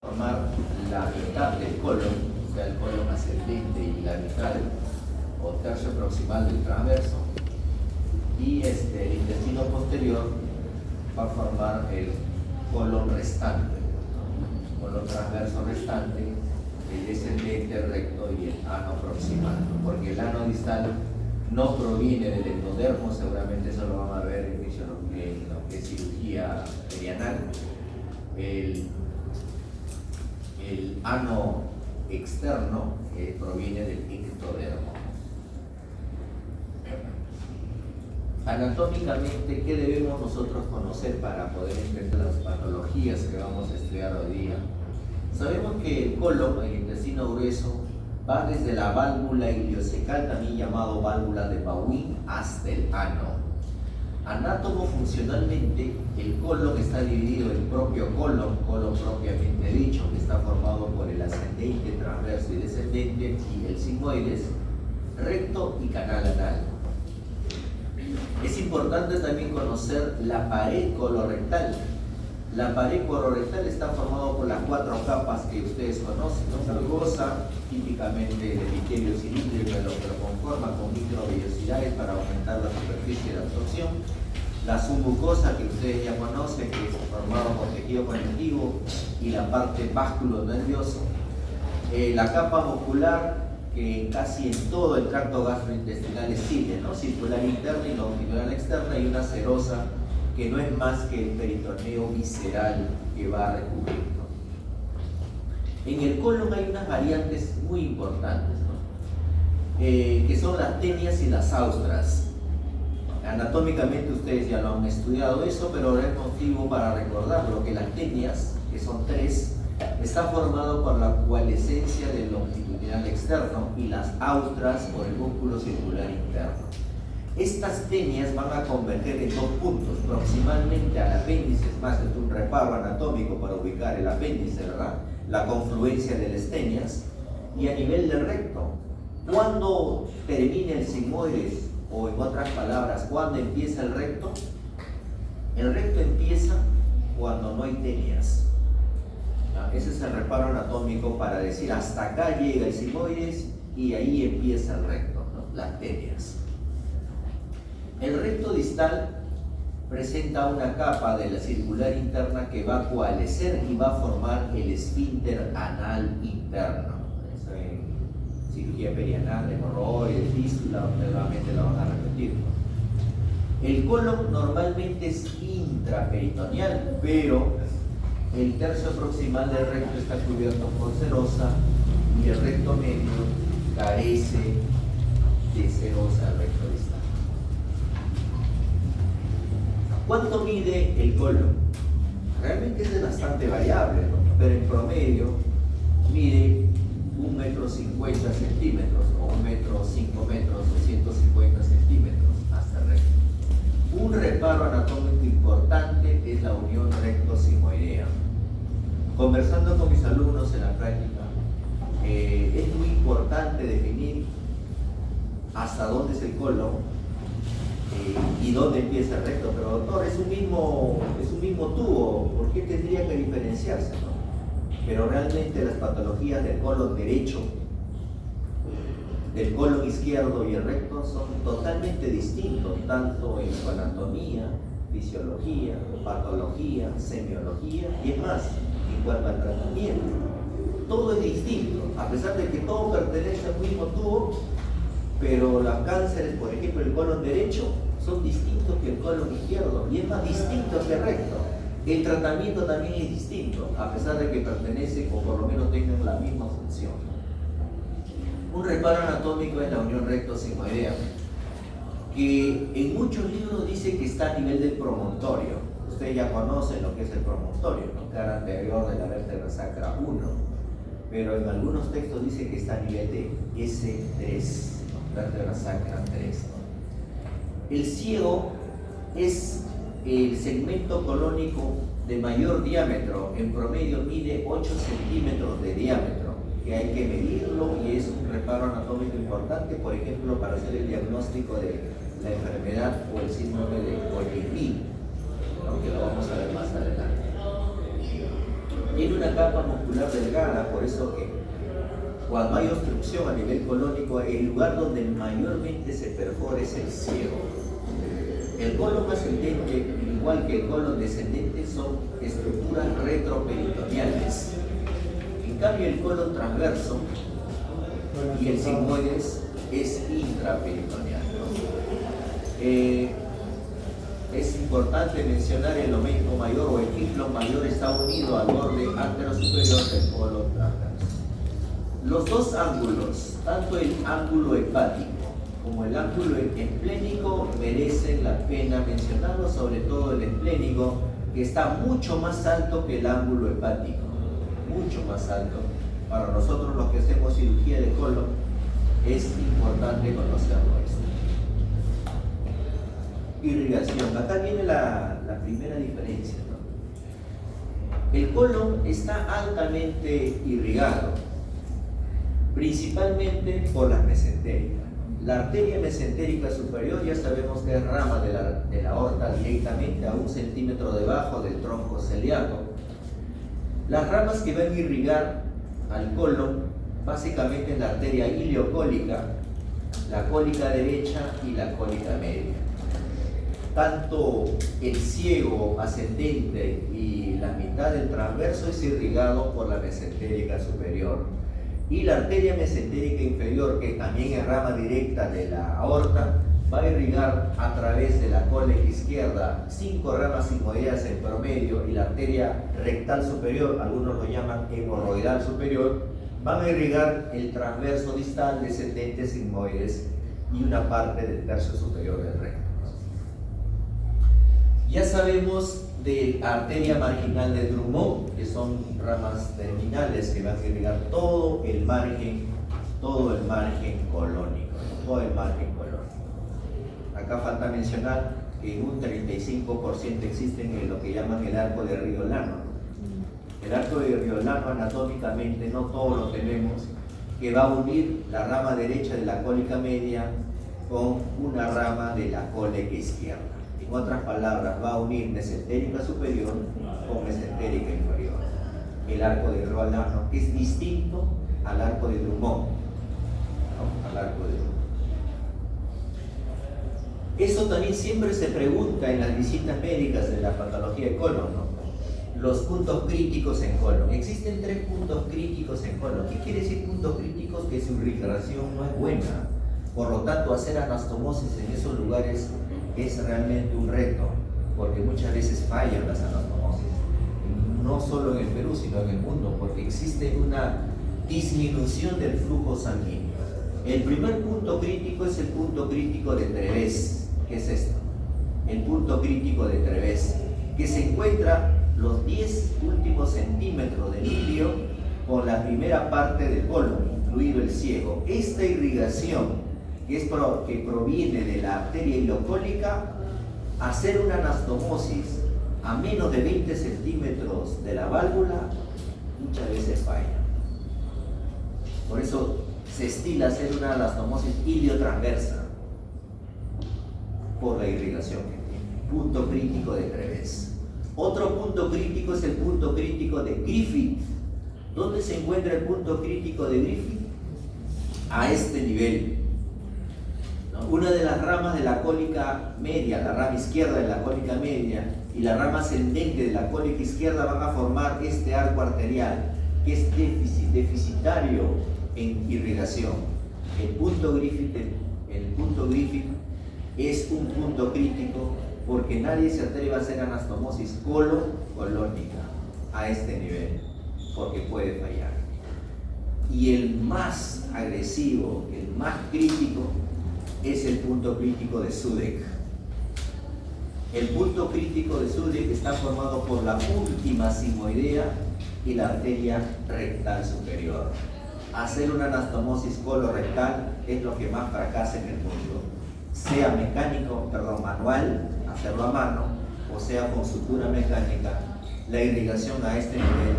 formar la mitad del colon, o sea, el colon ascendente y la mitad o tercio proximal del transverso, y el intestino posterior va a formar el colon restante, ¿no? Colon transverso restante, el descendente, el recto y el ano proximal, ¿no? Porque el ano distal no proviene del endodermo, seguramente eso lo van a ver en lo que es cirugía perianal. El ano externo proviene del ectodermo. Anatómicamente, ¿qué debemos nosotros conocer para poder entender las patologías que vamos a estudiar hoy día? Sabemos que el colon, el intestino grueso, va desde la válvula ileocecal, también llamado válvula de Bowin, hasta el ano. Anátomo-funcionalmente, el colon está dividido en propio colon propiamente dicho, que está formado por el ascendente, transverso y descendente, y el sigmoides, recto y canal anal. Es importante también conocer la pared colorectal. La pared colorectal está formada por las 4 capas que ustedes conocen, ¿no? Mucosa, típicamente el epitelio cilíndrico, lo que lo conforma con microvellosidades para aumentar la superficie de absorción. La submucosa, que ustedes ya conocen, que es formada por tejido conectivo, y la parte básculo nervioso. La capa muscular, que casi en todo el tracto gastrointestinal es ciliar, ¿no? Circular interna y longitudinal externa, y una serosa, que no es más que el peritoneo visceral que va a recubrir, ¿no? En el colon hay unas variantes muy importantes, ¿no? Que son las tenias y las austras. Anatómicamente ustedes ya lo han estudiado eso, pero ahora es motivo para recordarlo, que las tenias, que son 3, está formado por la coalescencia del longitudinal externo y las austras por el músculo circular interno. Estas tenias van a converger en 2 puntos, proximalmente al apéndice, es más, es un reparo anatómico para ubicar el apéndice, ¿verdad? La confluencia de las tenias, y a nivel del recto. ¿Cuándo termina el sigmoides? O en otras palabras, ¿cuándo empieza el recto? El recto empieza cuando no hay tenias. Ese es el reparo anatómico para decir hasta acá llega el sigmoides y ahí empieza el recto, ¿no? Las tenias. El recto distal presenta una capa de la circular interna que va a coalescer y va a formar el esfínter anal interno. Eso en cirugía perianal, hemorroides, fístula, nuevamente lo van a repetir, ¿no? El colon normalmente es intraperitoneal, pero el tercio proximal del recto está cubierto por serosa y el recto medio carece de serosa al recto distal. ¿Cuánto mide el colon? Realmente es bastante variable, ¿no? Pero en promedio mide 1,50 m o 1,5 m o 150 centímetros hasta el recto. Un reparo anatómico importante es la unión recto-sigmoidea. Conversando con mis alumnos en la práctica, es muy importante definir hasta dónde es el colon y dónde empieza el recto. Pero doctor, es un mismo tubo, ¿por qué tendría que diferenciarse, no? Pero realmente las patologías del colon derecho, del colon izquierdo y el recto son totalmente distintos, tanto en su anatomía, fisiología, patología, semiología, y es más, en cuanto al tratamiento. Todo es distinto, a pesar de que todo pertenece al mismo tubo, pero los cánceres, por ejemplo, el colon derecho, son distintos que el colon izquierdo, y es más distinto que el recto. El tratamiento también es distinto, a pesar de que pertenecen o por lo menos tengan la misma función. Un reparo anatómico es la unión recto-sigmoidea, que en muchos libros dice que está a nivel del promontorio. Ustedes ya conocen lo que es el promontorio, ¿no? Cara anterior de la vértebra sacra 1, pero en algunos textos dice que está a nivel de S3, ¿no? Vértebra sacra 3, ¿no? El ciego es el segmento colónico de mayor diámetro, en promedio mide 8 centímetros de diámetro, que hay que medirlo, y es un reparo anatómico importante, por ejemplo, para hacer el diagnóstico de la enfermedad o el síndrome de Coligny, ¿no? Que lo vamos a ver más adelante. Tiene una capa muscular delgada, por eso que cuando hay obstrucción a nivel colónico, el lugar donde mayormente se perfora es el ciego. El colon ascendente, igual que el colon descendente, son estructuras retroperitoneales. En cambio, el colon transverso y el sigmoides es intraperitoneal. Es importante mencionar el omenco mayor o el tiflon mayor está unido al borde anterosuperior del colon transverso. Los dos ángulos, tanto el ángulo hepático como el ángulo esplénico, merecen la pena mencionarlo, sobre todo el esplénico, que está mucho más alto que el ángulo hepático, mucho más alto. Para nosotros los que hacemos cirugía de colon es importante conocerlo esto. Irrigación, acá viene la primera diferencia, ¿no? El colon está altamente irrigado, principalmente por las mesentéricas. La arteria mesentérica superior ya sabemos que es rama de la aorta directamente a 1 centímetro debajo del tronco celíaco. Las ramas que van a irrigar al colon básicamente es la arteria ileocólica, la cólica derecha y la cólica media. Tanto el ciego ascendente y la mitad del transverso es irrigado por la mesentérica superior. Y la arteria mesentérica inferior, que también es rama directa de la aorta, va a irrigar a través de la cólica izquierda 5 ramas sigmoideas en promedio, y la arteria rectal superior, algunos lo llaman hemorroidal superior, van a irrigar el transverso distal, descendente sigmoides y una parte del tercio superior del recto. Ya sabemos de la arteria marginal de Drummond, que son ramas terminales que van a irrigar todo el margen colónico, Acá falta mencionar que en un 35% existen en lo que llaman el arco de Riolano. El arco de Riolano anatómicamente no todos lo tenemos, que va a unir la rama derecha de la cólica media con una rama de la cólica izquierda. En otras palabras, va a unir mesentérica superior con mesentérica inferior. El arco de Riolano es distinto al arco de Drummond, ¿no? Al arco de Drummond. Eso también siempre se pregunta en las visitas médicas de la patología de colon, ¿no? Los puntos críticos en colon. Existen 3 puntos críticos en colon. ¿Qué quiere decir puntos críticos? Que su irrigación no es buena. Por lo tanto, hacer anastomosis en esos lugares es realmente un reto, porque muchas veces fallan las anastomosis. No solo en el Perú, sino en el mundo, porque existe una disminución del flujo sanguíneo. El primer punto crítico es el punto crítico de Treves. ¿Qué es esto? El punto crítico de Treves, que se encuentra los 10 últimos centímetros del ilio con la primera parte del colon, incluido el ciego. Esta irrigación que proviene de la arteria ileocólica, hacer una anastomosis a menos de 20 centímetros de la válvula muchas veces falla. Por eso se estila hacer una anastomosis iliotransversa por la irrigación que tiene. Punto crítico de Treves. Otro punto crítico es el punto crítico de Griffith. ¿Dónde se encuentra el punto crítico de Griffith? A este nivel. Una de las ramas de la cólica media, la rama izquierda de la cólica media y la rama ascendente de la cólica izquierda van a formar este arco arterial, que es deficitario en irrigación. El punto Griffith es un punto crítico porque nadie se atreve a hacer anastomosis colónica a este nivel, porque puede fallar. Y el más agresivo, el más crítico, es el punto crítico de Sudeck. El punto crítico de Sudeck está formado por la última sigmoidea y la arteria rectal superior. Hacer una anastomosis colorectal es lo que más fracasa en el mundo, sea manual, hacerlo a mano, o sea con sutura mecánica. La irrigación a este nivel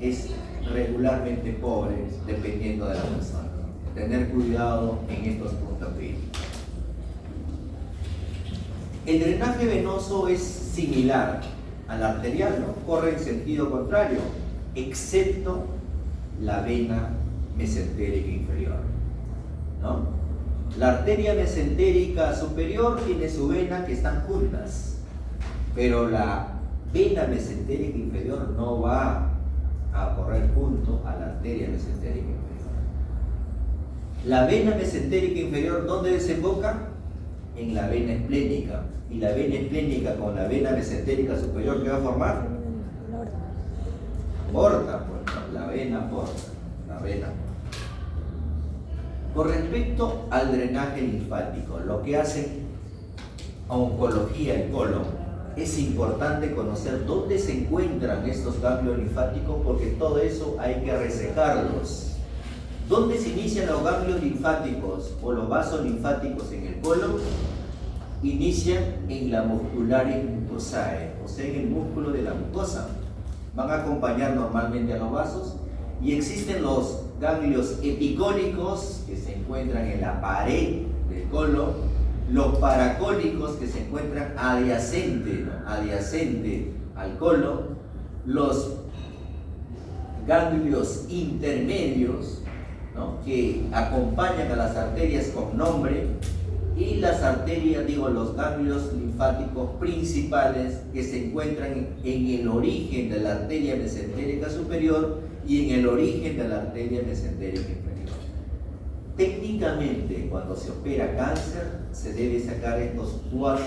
es regularmente pobre, dependiendo de la persona. Tener cuidado en estos puntos críticos. El drenaje venoso es similar al arterial, ¿no? Corre en sentido contrario, excepto la vena mesentérica inferior, ¿no? La arteria mesentérica superior tiene su vena que están juntas, pero la vena mesentérica inferior no va a correr junto a la arteria mesentérica inferior. La vena mesentérica inferior, ¿dónde desemboca? En la vena esplénica. Y la vena esplénica con la vena mesentérica superior, ¿qué va a formar? Porta, pues, la vena porta, la vena. Con respecto al drenaje linfático, lo que hace oncología del colon, es importante conocer dónde se encuentran estos ganglios linfáticos, porque todo eso hay que resecarlos. ¿Dónde se inician los ganglios linfáticos o los vasos linfáticos en el colon? Inician en la muscularis mucosae, o sea, en el músculo de la mucosa. Van a acompañar normalmente a los vasos, y existen los ganglios epicólicos que se encuentran en la pared del colon, los paracólicos que se encuentran adyacente, ¿no? Adyacente al colon, los ganglios intermedios, ¿no? Que acompañan a las arterias con nombre, y las arterias, los ganglios linfáticos principales que se encuentran en el origen de la arteria mesentérica superior y en el origen de la arteria mesentérica inferior. Técnicamente, cuando se opera cáncer, se debe sacar estos 4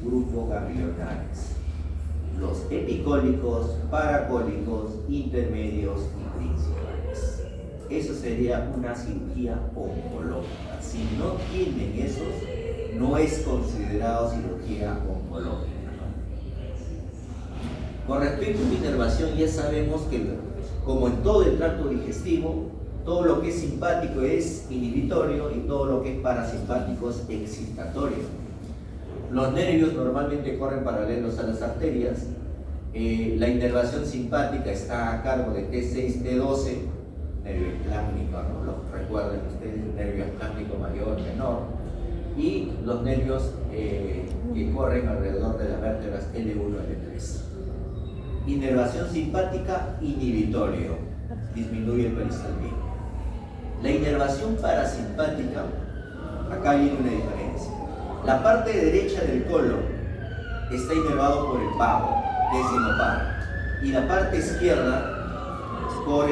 grupos ganglionares: los epicólicos, paracólicos, intermedios y principales. Eso sería una cirugía oncológica. Si no tienen esos, no es considerado cirugía oncológica, ¿no? Con respecto a la inervación, ya sabemos que, como en todo el tracto digestivo, todo lo que es simpático es inhibitorio y todo lo que es parasimpático es excitatorio. Los nervios normalmente corren paralelos a las arterias. La inervación simpática está a cargo de T6, T12, nervio esplácnico, ¿no? Lo recuerden ustedes, el nervio esplácnico mayor, menor, y los nervios que corren alrededor de las vértebras L1 y L3. Inervación simpática, inhibitorio, disminuye el peristaltismo. La inervación parasimpática, acá viene una diferencia. La parte derecha del colon está inervado por el pavo, que es sinopar, y la parte izquierda por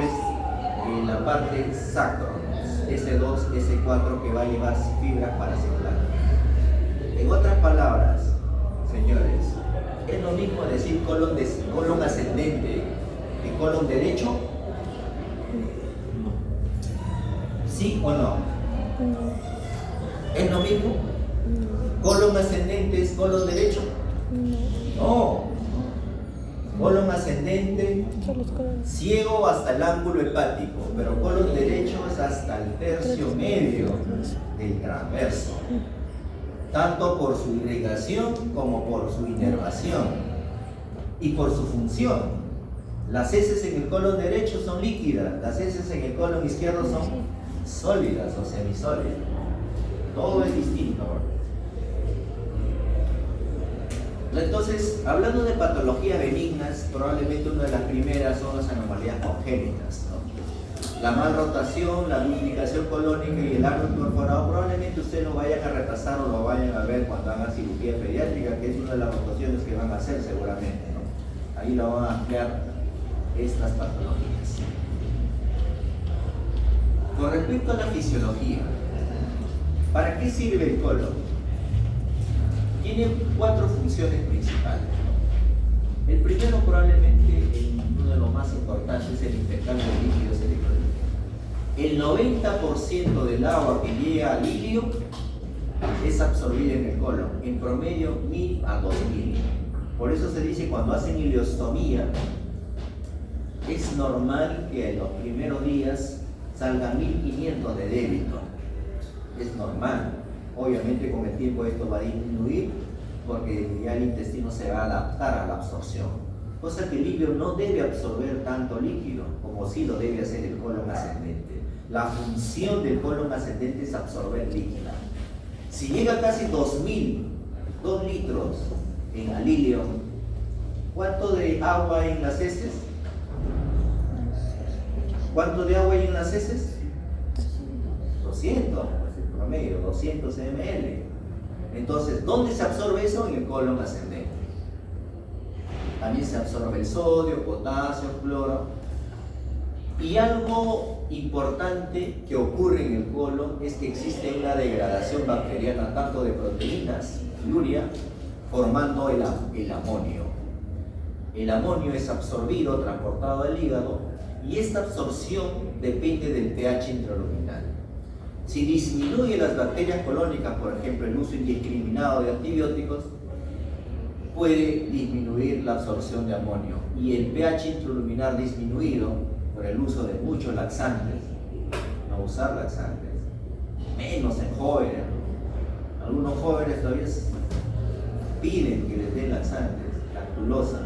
la parte sacro, S2, S4, que va a llevar fibras paracelulares. En otras palabras, señores, es lo mismo decir colon ascendente que colon derecho. ¿Sí o no? ¿Es lo mismo? ¿Colon ascendente es colon derecho? No. Colon ascendente, ciego hasta el ángulo hepático, pero colon derecho es hasta el tercio medio del transverso, tanto por su irrigación como por su inervación y por su función. Las heces en el colon derecho son líquidas, las heces en el colon izquierdo son sólidas o semisólidas. Todo es distinto. Entonces, hablando de patologías benignas, probablemente una de las primeras son las anomalías congénitas, ¿no? La malrotación, la duplicación colónica y el ano incorporado, probablemente ustedes lo vayan a repasar o lo vayan a ver cuando hagan cirugía pediátrica, que es una de las rotaciones que van a hacer seguramente, ¿no? Ahí lo van a ampliar estas patologías. Con respecto a la fisiología, ¿para qué sirve el colon? Tiene 4 funciones principales. El primero, probablemente uno de los más importantes, es el intercambio de líquidos electrolíticos. El 90% del agua que llega al ilio es absorbida en el colon, en promedio 1000 a 2000. Por eso se dice, cuando hacen ileostomía, es normal que en los primeros días salgan 1500 de débito. Es normal. Obviamente con el tiempo esto va a disminuir porque ya el intestino se va a adaptar a la absorción. Cosa que el ilio no debe absorber tanto líquido como sí lo debe hacer el colon ascendente. La función del colon ascendente es absorber líquido. Si llega casi 2 litros en el ilio, ¿cuánto de agua hay en las heces? ¿Cuánto de agua hay en las heces? 200, pues el promedio, 200 ml. Entonces, ¿dónde se absorbe eso? En el colon ascendente. También se absorbe el sodio, potasio, cloro. Y algo importante que ocurre en el colon es que existe una degradación bacteriana tanto de proteínas, urea, formando el amonio. El amonio es absorbido, transportado al hígado, y esta absorción depende del pH intraluminal. Si disminuye las bacterias colónicas, por ejemplo, el uso indiscriminado de antibióticos, puede disminuir la absorción de amonio. Y el pH intraluminal disminuido por el uso de muchos laxantes, no usar laxantes, menos en jóvenes. Algunos jóvenes todavía piden que les den laxantes, lactulosa.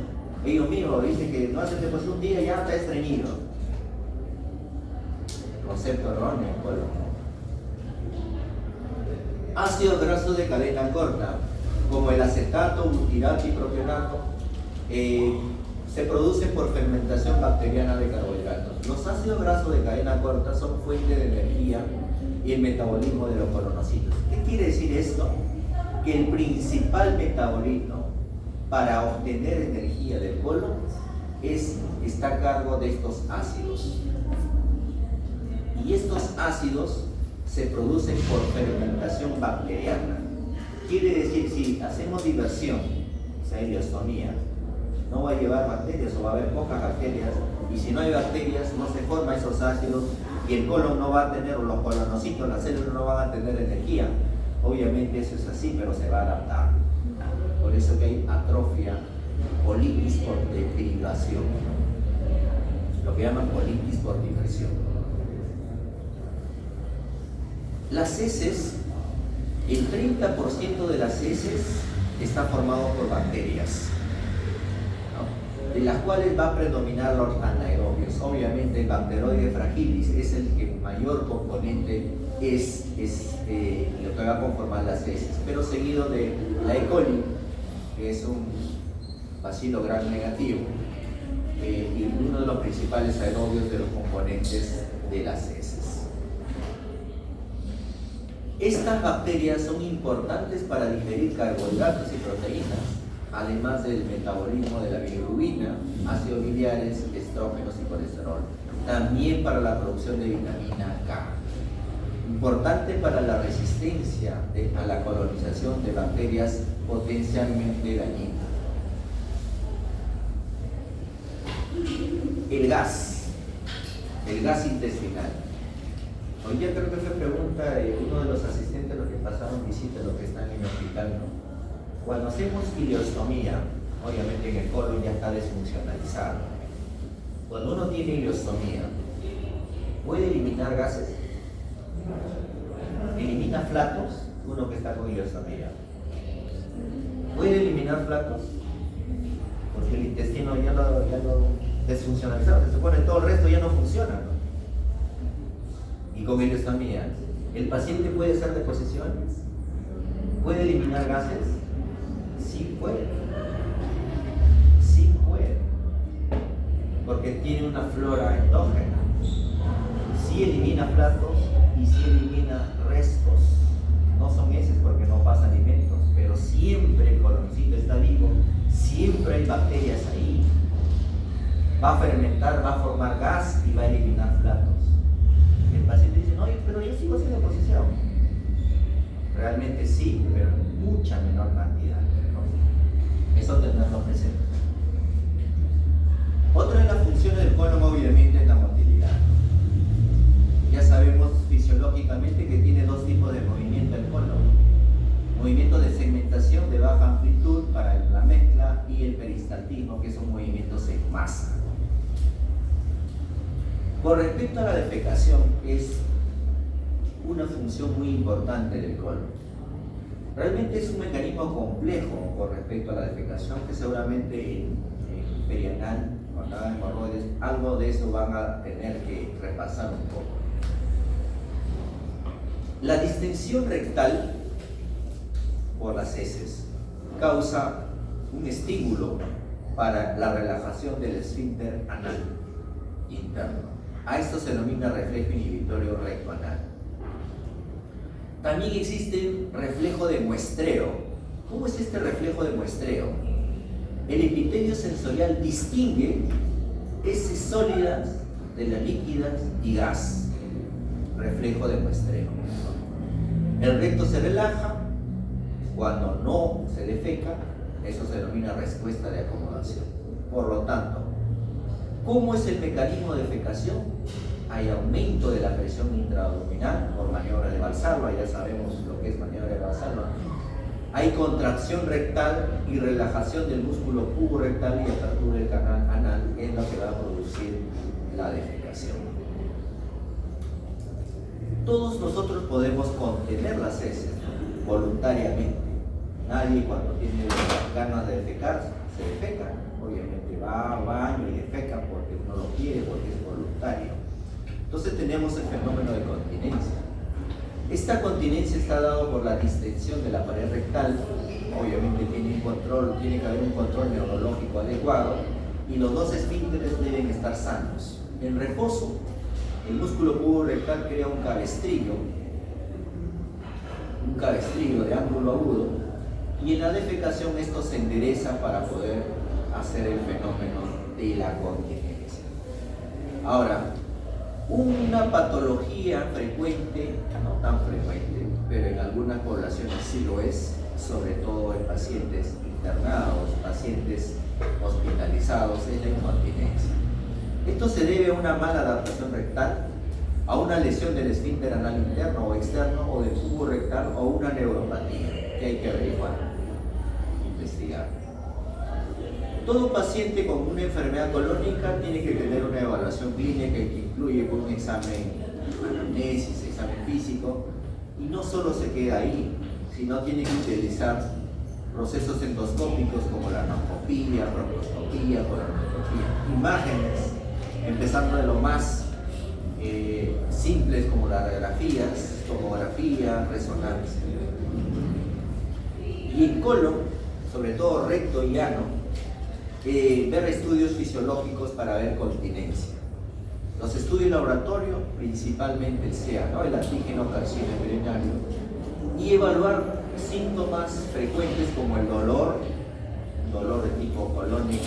Ellos mismos dicen que no hacen después de un día ya está estreñido. Concepto erróneo, bueno. Ácidos grasos de cadena corta, como el acetato, butirato y propionato, se producen por fermentación bacteriana de carbohidratos. Los ácidos grasos de cadena corta son fuente de energía y el metabolismo de los colonocitos. ¿Qué quiere decir esto? Que el principal metabolito para obtener energía del colon está a cargo de estos ácidos. Y estos ácidos se producen por fermentación bacteriana. Quiere decir, si hacemos diversión, o sea, ileostomía, no va a llevar bacterias o va a haber pocas bacterias, y si no hay bacterias no se forman esos ácidos y el colon no va a tener, los colonocitos, las células no van a tener energía. Obviamente eso es así, pero se va a adaptar. Por eso que hay atrofia, colitis por deprivación, lo que llaman colitis por diversión. Las heces, el 30% de las heces está formado por bacterias, ¿no? De las cuales va a predominar los anaerobios. Obviamente el Bacteroides fragilis es el que mayor componente es lo que va a conformar las heces, pero seguido de la E. coli, que es un bacilo gram negativo, y uno de los principales aerobios de los componentes de las heces. Estas bacterias son importantes para digerir carbohidratos y proteínas, además del metabolismo de la bilirrubina, ácidos biliares, estrógenos y colesterol. También para la producción de vitamina K. Importante para la resistencia a la colonización de bacterias potencialmente dañinas. El gas intestinal. Hoy día creo que fue pregunta de uno de los asistentes, los que pasaron visita, los que están en el hospital, ¿no? Cuando hacemos ileostomía, obviamente en el colon ya está desfuncionalizado. Cuando uno tiene ileostomía, puede eliminar gases, elimina flatos, uno que está con ileostomía. Puede eliminar flatos, porque el intestino ya lo desfuncionalizado, se supone que todo el resto ya no funciona, ¿no? Y con ileostomía, ¿el paciente puede hacer deposiciones? ¿Puede eliminar gases? Sí puede. Sí puede. Porque tiene una flora endógena. Sí elimina flatos y sí elimina restos. No son heces porque no pasa alimentos, pero siempre el coloncito está vivo, siempre hay bacterias ahí. Va a fermentar, va a formar gas y va a eliminar flatos. El paciente dice, no, pero yo sigo haciendo deposición. Realmente sí, pero en mucha menor cantidad, ¿no? Eso tenerlo presente. Otra de las funciones del colon obviamente es la motilidad. Ya sabemos fisiológicamente que tiene dos tipos de movimiento el colon. Movimiento de segmentación de baja amplitud para la mezcla y el peristaltismo, que son movimientos en masa. Con respecto a la defecación, es una función muy importante del colon. Realmente es un mecanismo complejo con respecto a la defecación, que seguramente en perianal, cuando hagan hemorroides, algo de eso van a tener que repasar un poco. La distensión rectal por las heces causa un estímulo para la relajación del esfínter anal interno. A esto se denomina reflejo inhibitorio recto anal. También existe reflejo de muestreo. ¿Cómo es este reflejo de muestreo? El epitelio sensorial distingue heces sólidas de las líquidas y gas. Reflejo de muestreo. El recto se relaja cuando no se defeca. Eso se denomina respuesta de acomodación. Por lo tanto, ¿cómo es el mecanismo de defecación? Hay aumento de la presión intraabdominal por maniobra de Valsalva, ya sabemos lo que es maniobra de Valsalva. Hay contracción rectal y relajación del músculo puborectal y apertura del canal anal, que es lo que va a producir la defecación. Todos nosotros podemos contener las heces voluntariamente. Nadie cuando tiene ganas de defecar se defeca. Obviamente va al baño y defeca porque uno lo quiere, porque es voluntario. Entonces tenemos el fenómeno de continencia. Esta continencia está dada por la distensión de la pared rectal. Obviamente tiene que haber un control neurológico adecuado y los dos esfínteres deben estar sanos. En reposo, el músculo puborectal crea un cabestrillo de ángulo agudo, y en la defecación esto se endereza para poder hacer el fenómeno de la continencia. Ahora, una patología frecuente, no tan frecuente, pero en algunas poblaciones sí lo es, sobre todo en pacientes internados, pacientes hospitalizados, es la incontinencia. Esto se debe a una mala adaptación rectal, a una lesión del esfínter anal interno o externo, o del tubo rectal, o una neuropatía que hay que averiguar, investigar. Todo paciente con una enfermedad colónica tiene que tener una evaluación clínica que incluye un examen anamnesis, examen físico, y no solo se queda ahí, sino tiene que utilizar procesos endoscópicos como la anoscopía, proctoscopía, colonoscopía, imágenes, empezando de lo más simples como las radiografías, tomografía, resonancia. Y en colon, sobre todo recto y ano, ver estudios fisiológicos para ver continencia. Los estudios en laboratorio, principalmente el CEA, ¿no? El antígeno carcinoembrionario, y evaluar síntomas frecuentes como el dolor de tipo colónico,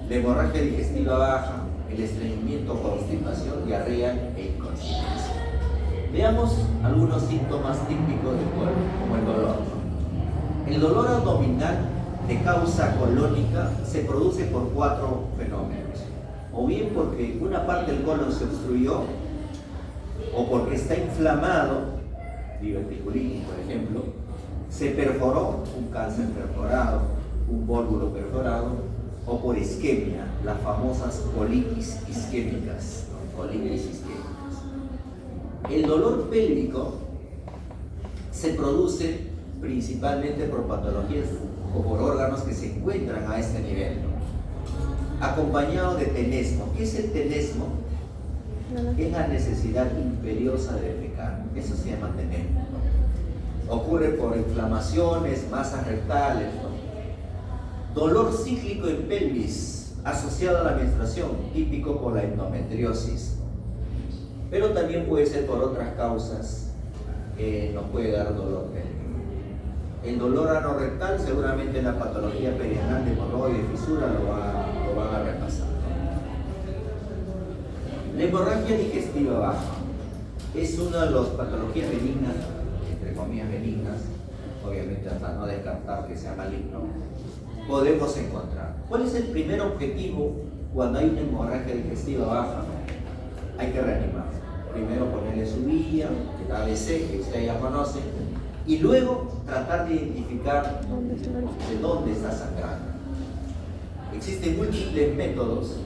la hemorragia digestiva baja, el estreñimiento, constipación, diarrea e incontinencia. Veamos algunos síntomas típicos del colon, como el dolor. El dolor abdominal de causa colónica se produce por 4 fenómenos. O bien porque una parte del colon se obstruyó, o porque está inflamado, diverticulitis por ejemplo, se perforó, un cáncer perforado, un vólvulo perforado, o por isquemia, las famosas colitis isquémicas, ¿no? Colitis isquémicas. El dolor pélvico se produce principalmente por patologías o por órganos que se encuentran a este nivel, ¿no? Acompañado de tenesmo. ¿Qué es el tenesmo? Es la necesidad imperiosa de defecar. Eso se llama tenesmo, ¿no? Ocurre por inflamaciones, masas rectales, ¿no? Dolor cíclico en pelvis asociado a la menstruación, típico por la endometriosis, pero también puede ser por otras causas que nos puede dar dolor pélvico. El dolor anorrectal, seguramente la patología perianal de hemorroide, fisura, lo van a repasar. La hemorragia digestiva baja es una de las patologías benignas, entre comillas benignas, obviamente hasta no descartar que sea maligno, podemos encontrar. ¿Cuál es el primer objetivo cuando hay una hemorragia digestiva baja? Hay que reanimar. Primero ponerle su vía, el ABC, que usted ya conoce, y luego tratar de identificar de dónde está sangrando. Existen múltiples métodos,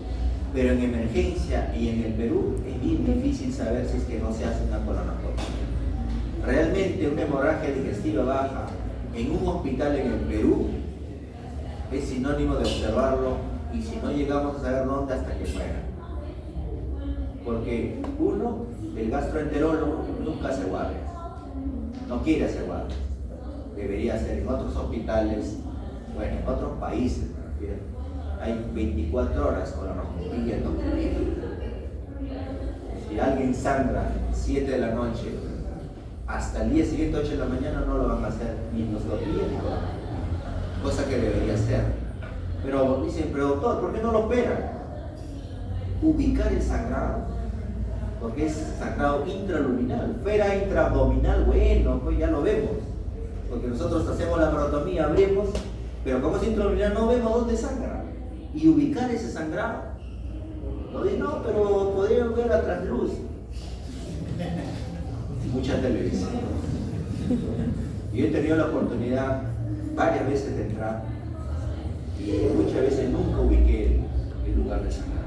pero en emergencia y en el Perú es bien difícil saber si es que no se hace una colonoscopia. Realmente una hemorragia digestiva baja en un hospital en el Perú es sinónimo de observarlo, y si no llegamos a saber dónde, hasta que muera. Porque uno, el gastroenterólogo, nunca hace guardia, no quiere hacer guardia. Debería ser en otros hospitales, bueno, en otros países me refiero. Hay 24 horas colonoscopia, endoscopia. alguien sangra 7 de la noche, hasta el día siguiente, 8 de la mañana, no lo van a hacer ni endoscopía ni nada, cosa que debería hacer. Pero dicen, pero doctor, ¿por qué no lo operan? Ubicar el sangrado, porque es sangrado intraluminal. Fuera intraabdominal, bueno, pues ya lo vemos, porque nosotros hacemos la laparotomía, abrimos, pero como es intraluminal no vemos dónde sangra. Y ubicar ese sangrado. No, pero podrían ver a trasluz. Mucha televisión. Y he tenido la oportunidad varias veces de entrar y muchas veces nunca ubiqué el lugar de sangrado.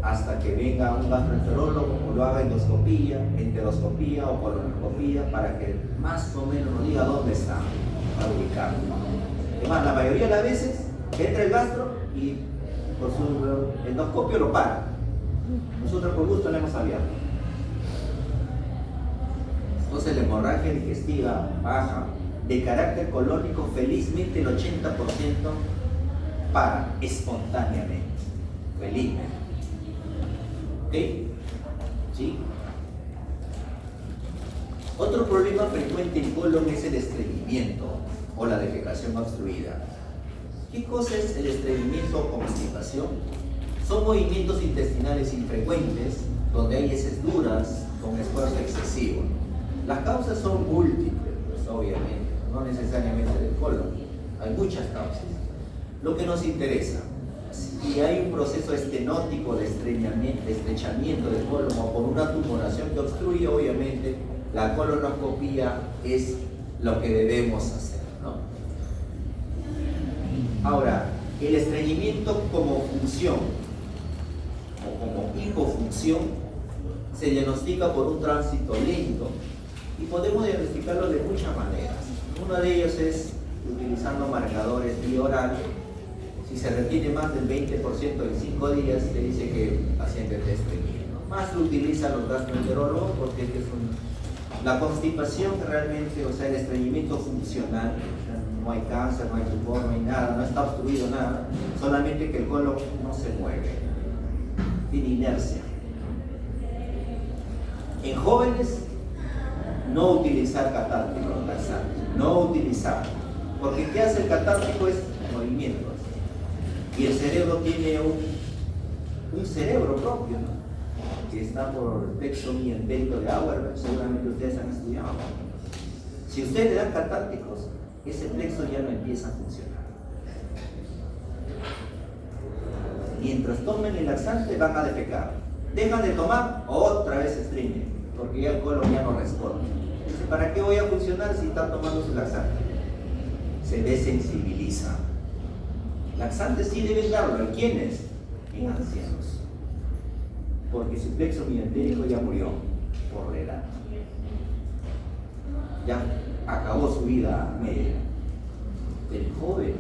Hasta que venga un gastroenterólogo o lo haga endoscopía, enteroscopía o colonoscopía para que más o menos nos diga dónde está, para ubicarlo. Además, la mayoría de las veces entra el gastro y por su endoscopio lo para. Nosotros por gusto le hemos abierto. Entonces la hemorragia digestiva baja, de carácter colónico, felizmente el 80% para espontáneamente. Felizmente. ¿Ok? ¿Sí? Otro problema frecuente en colon es el estreñimiento o la defecación obstruida. ¿Qué cosa es el estreñimiento o constipación? Son movimientos intestinales infrecuentes donde hay heces duras con esfuerzo excesivo. Las causas son múltiples, pues, obviamente, no necesariamente del colon. Hay muchas causas. Lo que nos interesa, si hay un proceso estenótico de estrechamiento del colon o por una tumoración que obstruye, obviamente la colonoscopía es lo que debemos hacer, ¿no? Ahora, el estreñimiento como función o como hipofunción se diagnostica por un tránsito lento y podemos diagnosticarlo de muchas maneras. Uno de ellos es utilizando marcadores vía oral. Si se retiene más del 20% en 5 días, se dice que el paciente está estreñido. Más lo utilizan los gastroenterólogos porque es la constipación realmente, o sea, el estreñimiento funcional. No hay cáncer, no hay tumor, no hay nada, no está obstruido nada, solamente que el colon no se mueve, tiene inercia. En jóvenes, no utilizar catárticos laxantes, no utilizar, porque ¿qué hace el catártico? Es movimientos. Y el cerebro tiene un cerebro propio, ¿no? Que está por el plexo mientérico de Auerbach, seguramente ustedes han estudiado. Si ustedes le dan catárticos, ese plexo ya no empieza a funcionar. Mientras tomen el laxante van a defecar. Dejan de tomar, otra vez se estreñen, porque ya el colon ya no responde. Dice, ¿para qué voy a funcionar si están tomando su laxante? Se desensibiliza. Laxantes sí deben darlo. ¿En quiénes? En ancianos. Porque su plexo mientérico ya murió por la edad. Ya acabó su vida media. Pero joven,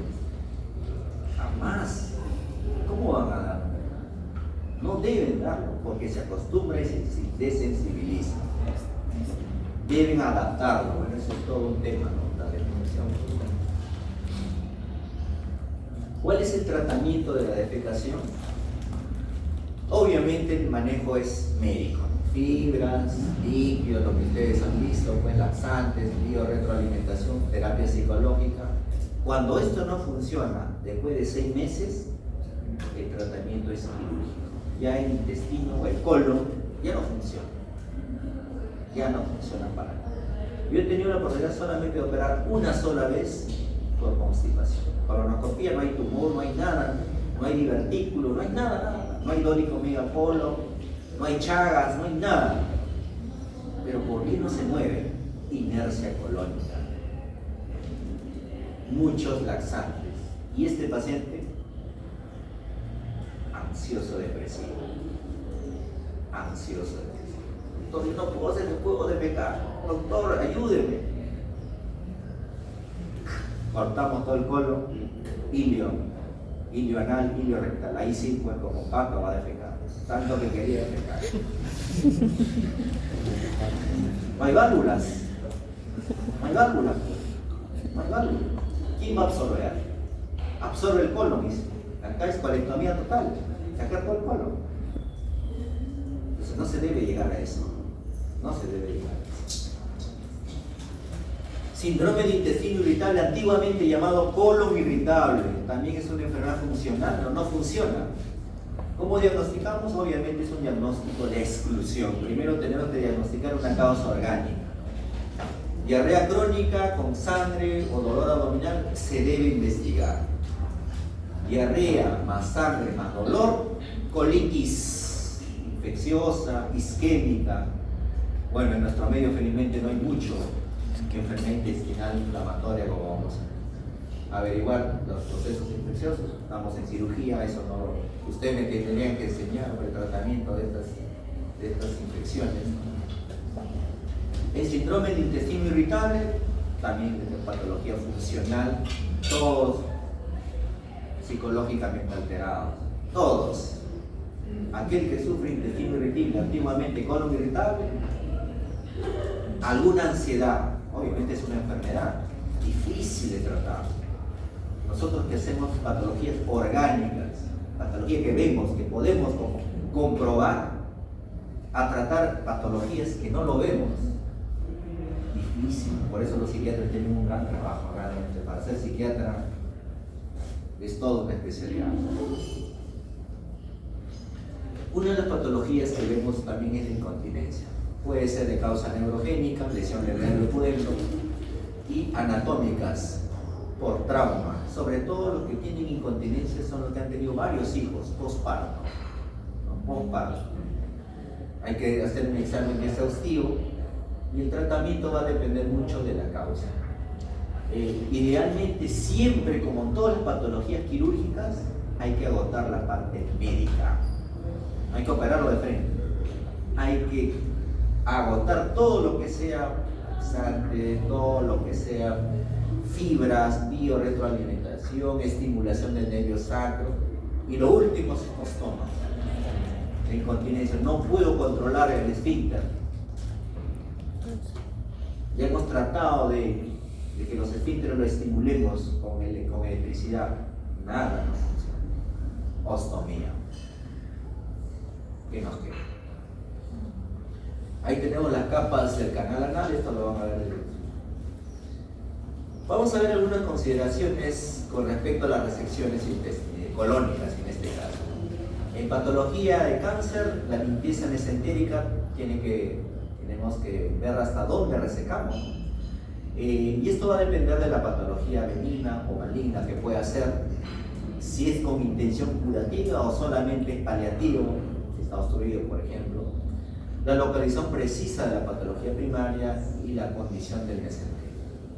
jamás. ¿Cómo van a darlo? No deben darlo porque se acostumbra y se desensibiliza. Deben adaptarlo. Bueno, eso es todo un tema, ¿no? La definición. ¿Cuál es el tratamiento de la defecación? Obviamente el manejo es médico, ¿no? Fibras, líquidos, lo que ustedes han visto, pues laxantes, biorretroalimentación, terapia psicológica. Cuando esto no funciona, después de 6 meses, el tratamiento es quirúrgico. Ya el intestino o el colon ya no funciona. Ya no funciona para nada. Yo he tenido la oportunidad solamente de operar una sola vez por constipación. Colonoscopía, no hay tumor, no hay nada, no hay divertículo, no hay nada. No hay dólico megapolo, no hay chagas, no hay nada. Pero ¿por qué no se mueve? Inercia colónica. Muchos laxantes. Y este paciente, ansioso depresivo. Ansioso depresivo. Entonces no puedo hacer, no puedo defecar. Doctor, ayúdeme. Cortamos todo el colon, ilio anal, ilio rectal. Ahí sí, pues como pato va a defecar. Tanto que quería defecar. No hay válvulas. No hay válvulas. No hay válvulas. ¿Quién va a absorber? Absorbe el colon, dice. Acá es colectomía total. Sacar todo el colon. no se debe llegar a eso. No se debe llegar a eso. Síndrome de intestino irritable, antiguamente llamado colon irritable, también es una enfermedad funcional, pero no funciona. ¿Cómo diagnosticamos? Obviamente es un diagnóstico de exclusión. Primero tenemos que diagnosticar una causa orgánica. Diarrea crónica con sangre o dolor abdominal se debe investigar. Diarrea más sangre más dolor, colitis infecciosa, isquémica. Bueno, en nuestro medio felizmente no hay mucho enfermedad intestinal inflamatoria como vamos a averiguar los procesos infecciosos. Estamos en cirugía, eso no. Ustedes me tendrían que enseñar el tratamiento de estas infecciones. El síndrome de intestino irritable, también es patología funcional, todos psicológicamente alterados, todos. Aquel que sufre intestino irritable, antiguamente colon irritable, alguna ansiedad, obviamente es una enfermedad difícil de tratar. Nosotros que hacemos patologías orgánicas, patologías que vemos, que podemos comprobar, a tratar patologías que no lo vemos, difícil. Por eso los psiquiatras tienen un gran trabajo realmente. Para ser psiquiatra es toda una especialidad. Una de las patologías que vemos también es la incontinencia. Puede ser de causa neurogénica, lesión del nervio puerto, y anatómicas por trauma. Sobre todo los que tienen incontinencia son los que han tenido varios hijos postparto, ¿no? Postparto. Hay que hacer un examen exhaustivo y el tratamiento va a depender mucho de la causa. Idealmente, siempre, como en todas las patologías quirúrgicas, hay que agotar la parte médica. Hay que operarlo de frente. Hay que agotar todo lo que sea sangre, todo lo que sea fibras, biorretroalimentación, estimulación del nervio sacro. Y lo último es el estómago. La incontinencia. No puedo controlar el esfínter. Ya hemos tratado de que los esfínteres lo estimulemos con electricidad. Nada no funciona. Ostomía. ¿Qué nos queda? Ahí tenemos las capas del canal anal, esto lo van a ver directo. Vamos a ver algunas consideraciones con respecto a las resecciones colónicas en este caso. En patología de cáncer, la limpieza mesentérica tenemos que ver hasta dónde resecamos. Y esto va a depender de la patología benigna o maligna que pueda ser, si es con intención curativa o solamente es paliativo, si está obstruido, por ejemplo. La localización precisa de la patología primaria y la condición del mesentérico.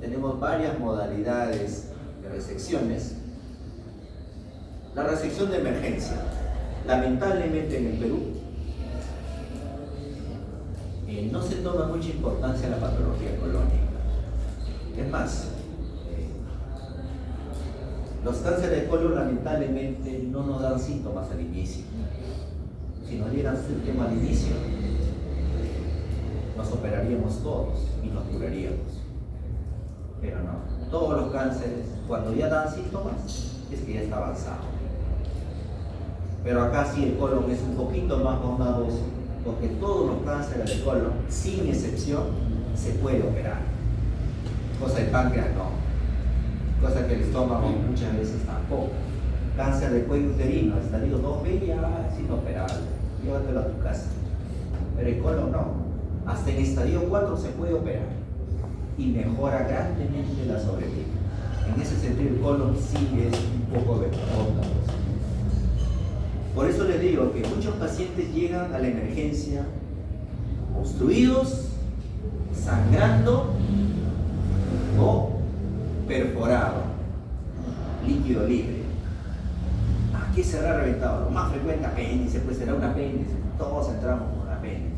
Tenemos varias modalidades de resecciones. La resección de emergencia. Lamentablemente en el Perú no se toma mucha importancia a la patología colónica. Es más, los cánceres de colon lamentablemente no nos dan síntomas al inicio. Si nos dieran síntomas al inicio, nos operaríamos todos y nos curaríamos. Pero no, todos los cánceres, cuando ya dan síntomas, es que ya está avanzado. Pero acá sí el colon es un poquito más bondadoso, porque todos los cánceres de colon, sin excepción, se puede operar. Cosa del páncreas no, cosa que el estómago muchas veces tampoco. Cáncer de cuello uterino, estadio 2B ya es inoperable, llévatelo a tu casa. Pero el colon no, hasta en estadio 4 se puede operar y mejora grandemente la sobrevida. En ese sentido el colon sí es un poco bondadoso. Por eso les digo que muchos pacientes llegan a la emergencia obstruidos, sangrando o perforado, líquido libre. ¿A qué será reventado? Lo más frecuente, apéndice, pues será un apéndice. Todos entramos con apéndice.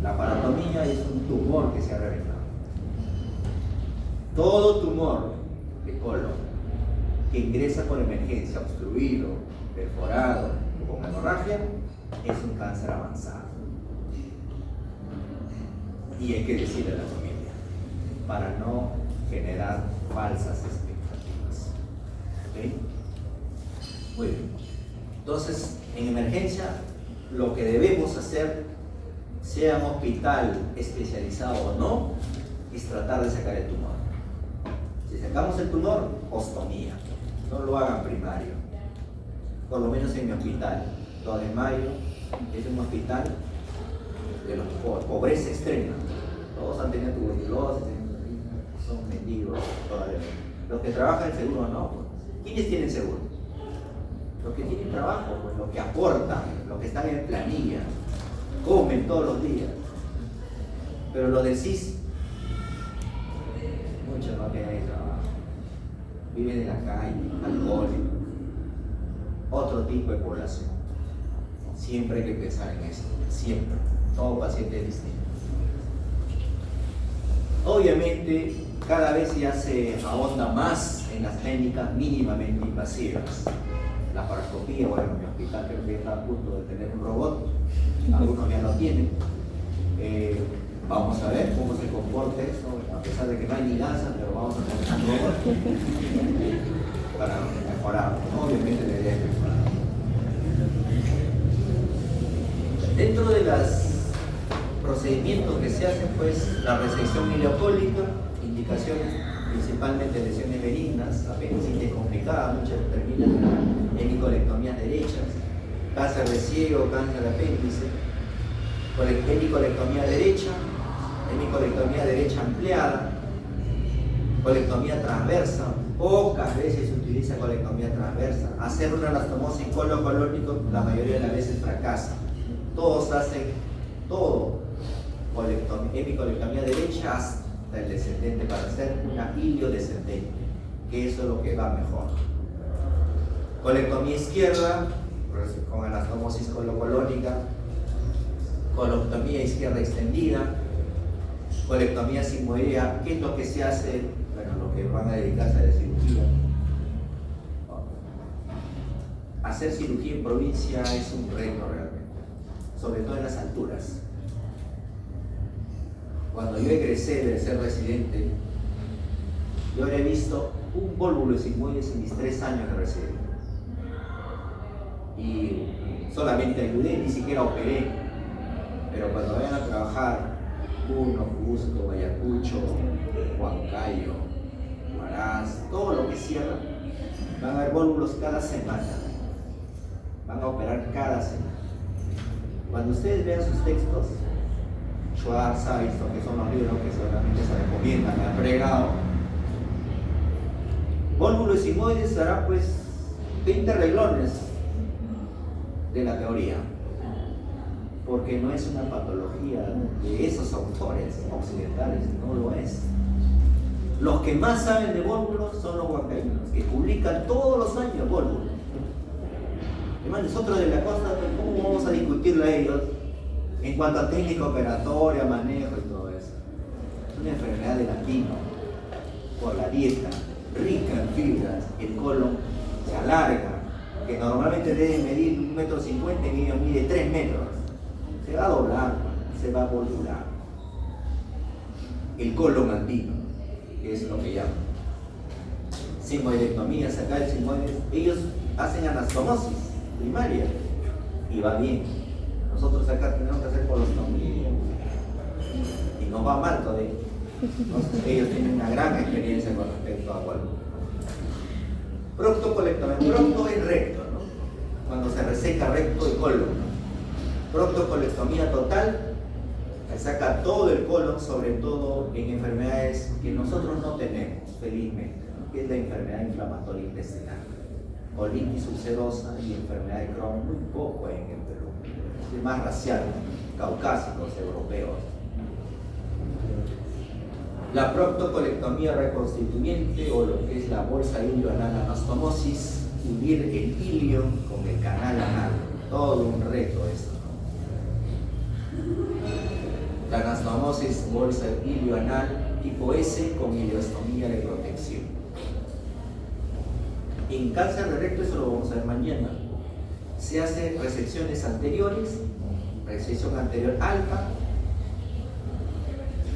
La paratomía es un tumor que se ha reventado. Todo tumor de colon que ingresa por emergencia, obstruido, perforado, con hemorragia, es un cáncer avanzado. Y hay que decirle a la familia, para no generar falsas expectativas. ¿Ok? Muy bien. Entonces, en emergencia, lo que debemos hacer sea un hospital especializado o no, es tratar de sacar el tumor. Si sacamos el tumor, ostomía. No lo hagan primario. Por lo menos en mi hospital. 2 de Mayo es un hospital de los pobreza extrema. Todos han tenido tuberculosis, son mendigos todavía. Los que trabajan en seguro no. ¿Quiénes tienen seguro? Los que tienen trabajo, pues, los que aportan, los que están en planilla, comen todos los días. Pero lo del CIS, muchos no tienen trabajo, viven en la calle, alcohólicos, otro tipo de población. Siempre hay que pensar en eso, siempre. Todo paciente es distinto. Obviamente, cada vez ya se ahonda más en las técnicas mínimamente invasivas. La laparoscopía, bueno, en mi hospital creo que está a punto de tener un robot, algunos ya lo tienen. Vamos a ver cómo se comporta eso, a pesar de que no hay ni gasa, pero vamos a poner un robot para mejorar. Obviamente la idea es mejorar. Dentro de los procedimientos que se hacen, pues la resección ileocólica, indicaciones principalmente lesiones benignas, apendicitis complicada, muchas terminan en hemicolectomías derechas, cáncer de ciego, cáncer de apéndice, hemicolectomía derecha, hemicolectomía derecha ampliada, colectomía transversa. Pocas veces se utiliza colectomía transversa. Hacer una anastomosis colocolónico la mayoría de las veces fracasa. Todos hacen todo, hemicolectomía derecha hasta el descendente para hacer una iliodescendente, que eso es lo que va mejor. Colectomía izquierda con anastomosis colocolónica, colectomía izquierda extendida, colectomía sigmoidea. ¿Qué es lo que se hace? Bueno, lo que van a dedicarse a la cirugía. Hacer cirugía en provincia es un reto realmente, sobre todo en las alturas. Cuando yo egresé de ser residente, yo había visto un vólvulo sigmoides en mis 3 años de residente. Y solamente ayudé, ni siquiera operé. Pero cuando vayan a trabajar Puno, Cusco, Ayacucho, Huancayo, Huaraz, todo lo que cierra, van a haber vólvulos cada semana. Van a operar cada semana. Cuando ustedes vean sus textos, Schwartz, Ariston, que son los libros que seguramente se recomiendan al pregrado, vólvulo sigmoides dará pues 20 renglones de la teoría, porque no es una patología de esos autores occidentales, no lo es. Los que más saben de vólvulos son los huancaínos, que publican todos los años vólvulos. Además, nosotros de la costa, ¿cómo vamos a discutirlo a ellos en cuanto a técnica operatoria, manejo y todo eso? Es una enfermedad de latino, por la dieta rica en fibras. El colon se alarga, que normalmente debe medir 1,50 metros y mide 3 metros. Se va a doblar, se va a volvular. El colon andino, que es lo que llaman sigmoidectomía, sacar el sigmoides. Ellos hacen anastomosis primaria y va bien. Nosotros acá tenemos que hacer colostomía y nos va mal todavía. Entonces, ellos tienen una gran experiencia con respecto a algo. Proctocolectomía. Procto es recto, ¿no? Cuando se reseca recto y colon, ¿no? Proctocolectomía total, se saca todo el colon, sobre todo en enfermedades que nosotros no tenemos, felizmente, ¿no? Que es la enfermedad inflamatoria intestinal, colitis ulcerosa y enfermedad de Crohn, muy poco en el Perú. Es más racial, caucásicos, europeos. La proctocolectomía reconstituyente, o lo que es la bolsa ilio-anal anastomosis, unir el ilio con el canal anal, todo un reto eso, ¿no? La anastomosis bolsa ilio-anal tipo S con ileostomía de protección. En cáncer de recto, eso lo vamos a ver mañana, se hacen resecciones anteriores, resección anterior alta,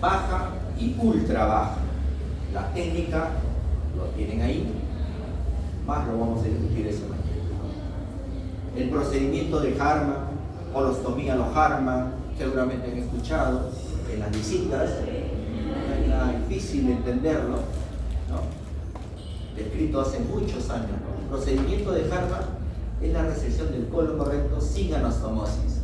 baja y ultra baja. La técnica lo tienen ahí, más lo vamos a discutir eso mañana. El procedimiento de Harman, colostomía Loharma, seguramente han escuchado en las visitas, no es nada difícil entenderlo, ¿no? Descrito hace muchos años, ¿no? El procedimiento de Harman es la resección del colon correcto sin anastomosis.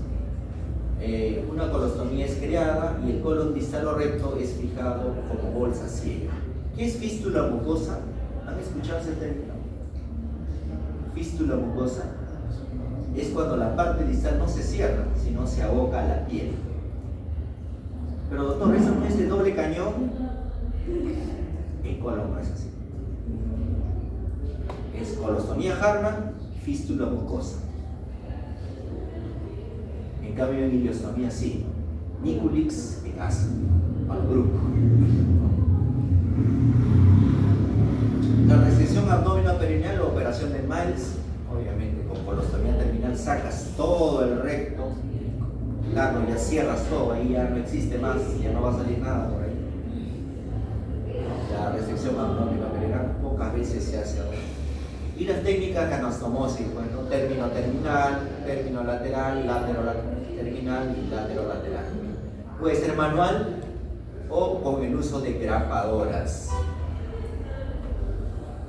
Una colostomía es creada y el colon distal o recto es fijado como bolsa ciega. ¿Qué es fístula mucosa? ¿Han escuchado ese término? Fístula mucosa es cuando la parte distal no se cierra, sino se aboca a la piel. Pero doctor, ¿eso no es de doble cañón? El colon no es así. Es colostomía Harman, fístula mucosa. En cambio en ileostomía sí, Niculix en asa, al grupo. La resección abdominoperineal o operación de Miles, obviamente con colostomía terminal sacas todo el recto, claro, ya cierras todo, ahí ya no existe más, ya no va a salir nada por ahí. La resección abdominoperineal pocas veces se hace ahora. Y las técnicas de anastomosis, bueno, término terminal, término lateral, terminal y lateral. Puede ser manual o con el uso de grapadoras.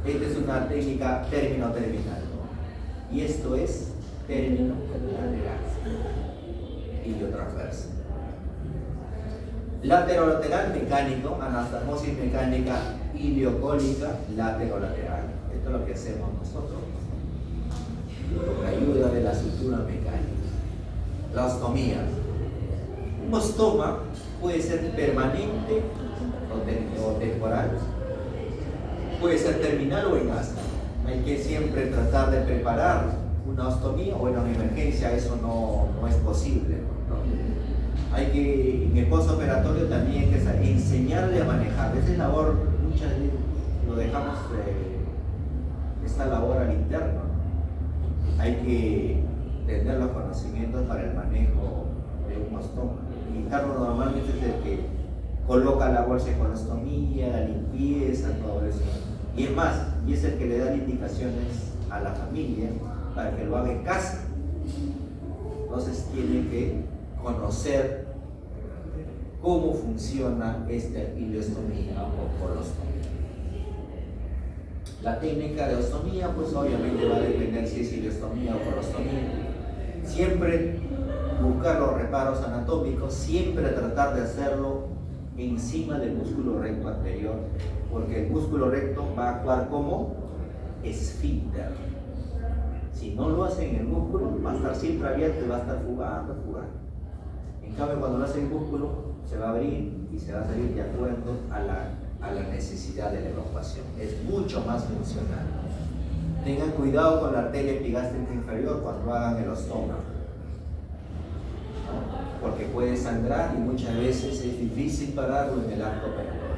Esta es una técnica término terminal, ¿no? Y esto es término lateral, iliotransverso. Lateral mecánico, anastomosis mecánica iliocólica, lateral. Esto es lo que hacemos nosotros con la ayuda de la sutura mecánica. La ostomía. Un ostoma puede ser permanente o temporal, puede ser terminal o en asa. Hay que siempre tratar de preparar una ostomía o en una emergencia eso no es posible, ¿no? Hay que, en el postoperatorio también hay que enseñarle a manejar. Esa es labor, muchas veces lo dejamos esta labor al interno. Hay que tener los conocimientos para el manejo de un ostoma. El interno normalmente es el que coloca la bolsa de colostomía, la limpieza, todo eso. Y es más, y es el que le da indicaciones a la familia para que lo haga en casa. Entonces tiene que conocer cómo funciona esta ileostomía o colostomía. La técnica de ostomía, pues obviamente va a depender si es ileostomía o colostomía. Siempre buscar los reparos anatómicos, siempre tratar de hacerlo encima del músculo recto anterior, porque el músculo recto va a actuar como esfínter. Si no lo hace en el músculo, va a estar siempre abierto y va a estar fugando. En cambio, cuando lo hace el músculo, se va a abrir y se va a salir de acuerdo a la necesidad de la evacuación. Es mucho más funcional. Tengan cuidado con la arteria epigástrica inferior cuando hagan el ostoma, ¿no? Porque puede sangrar y muchas veces es difícil pararlo en el acto operatorio.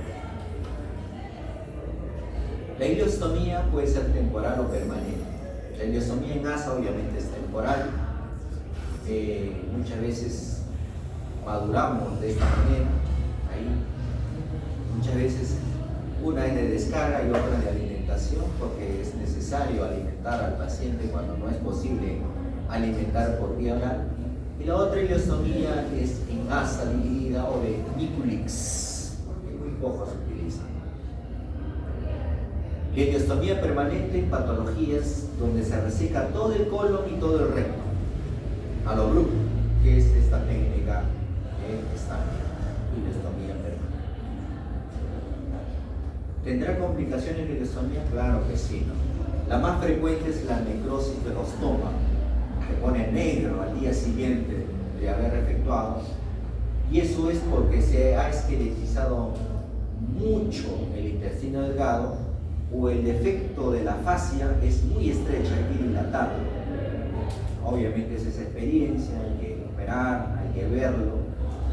La ileostomía puede ser temporal o permanente. La ileostomía en asa obviamente es temporal. Muchas veces maduramos de esta manera. Ahí. Muchas veces una es de descarga y otra de alimentación, porque es necesario alimentar al paciente cuando no es posible alimentar por vía oral. Y la otra ileostomía es en asa dividida o de Niculix, que muy pocos utilizan. La ileostomía permanente en patologías donde se reseca todo el colon y todo el recto, a lo bruto, que es esta técnica que está ileostomía permanente. ¿Tendrá complicaciones la ileostomía? Claro que sí, ¿no? La más frecuente es la necrosis del ostoma, que pone negro al día siguiente de haber efectuado, y eso es porque se ha esqueletizado mucho el intestino delgado o el defecto de la fascia es muy estrecha, hay que dilatarlo. Obviamente es esa experiencia, hay que operar, hay que verlo,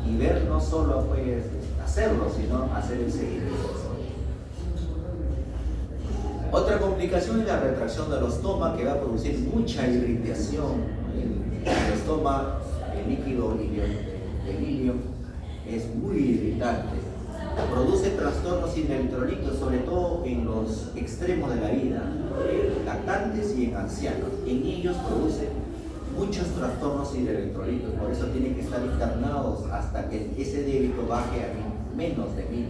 y ver no solo pues hacerlo, sino hacer el seguimiento. Otra complicación es la retracción del ostoma, que va a producir mucha irritación. El estoma, el líquido del ilio, es muy irritante. Produce trastornos electrolíticos, sobre todo en los extremos de la vida, en lactantes y en ancianos. En ellos produce muchos trastornos hidroelectrolíticos, por eso tienen que estar internados hasta que ese débito baje a menos de 1000.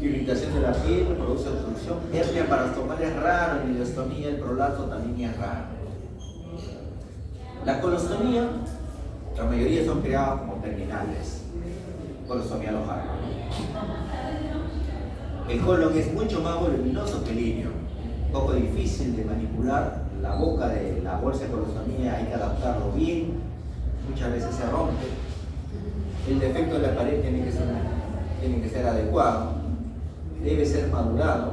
Irritación de la piel, produce obstrucción, hernia parastomal es raro, en ileostomía el prolapso también es raro. La colostomía, la mayoría son creadas como terminales, colostomía local. El colon es mucho más voluminoso que el ilio, un poco difícil de manipular. La boca de la bolsa de colostomía hay que adaptarlo bien, muchas veces se rompe. El defecto de la pared tiene que ser adecuado, debe ser madurado,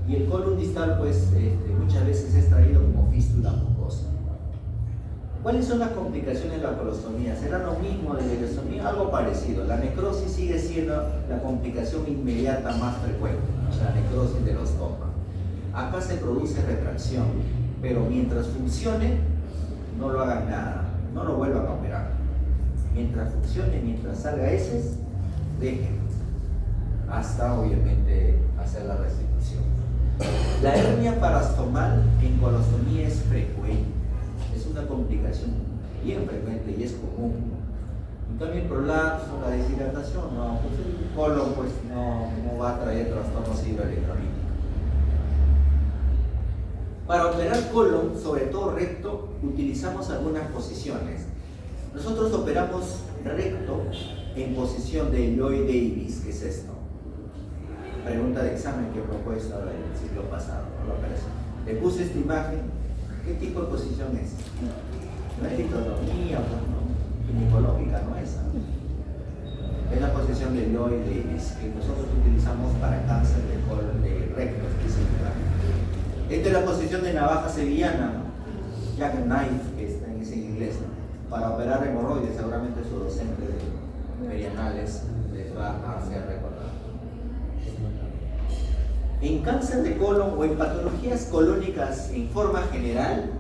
y el colon distal pues muchas veces es traído como fístula mucosa. ¿Cuáles son las complicaciones de la colostomía? ¿Será lo mismo de la ileostomía? Algo parecido. La necrosis sigue siendo la complicación inmediata más frecuente, la necrosis del estoma. Acá se produce retracción, pero mientras funcione, no lo hagan nada, no lo vuelvan a operar. Mientras funcione, mientras salga heces, dejen, hasta obviamente hacer la restitución. La hernia parastomal en colostomía es frecuente, es una complicación bien frecuente y es común. En cambio el prolapso, la deshidratación, no, pues el colon pues no va a traer trastornos hidroelectrolíticos. Para operar colon, sobre todo recto, utilizamos algunas posiciones. Nosotros operamos recto en posición de Lloyd Davis, ¿qué es esto? Pregunta de examen que he propuesto el siglo pasado, la operación. Le puse esta imagen, ¿qué tipo de posición es? No es litotomía, no, ginecológica, no es. Es la posición de Lloyd Davis, que nosotros utilizamos para cáncer de colon de recto específicamente. Esta es la posición de navaja sevillana, ¿no? Jackknife, que está en inglés, ¿no? Para operar hemorroides, seguramente su docente de perianales les va a hacer recordar. En cáncer de colon o en patologías colónicas en forma general,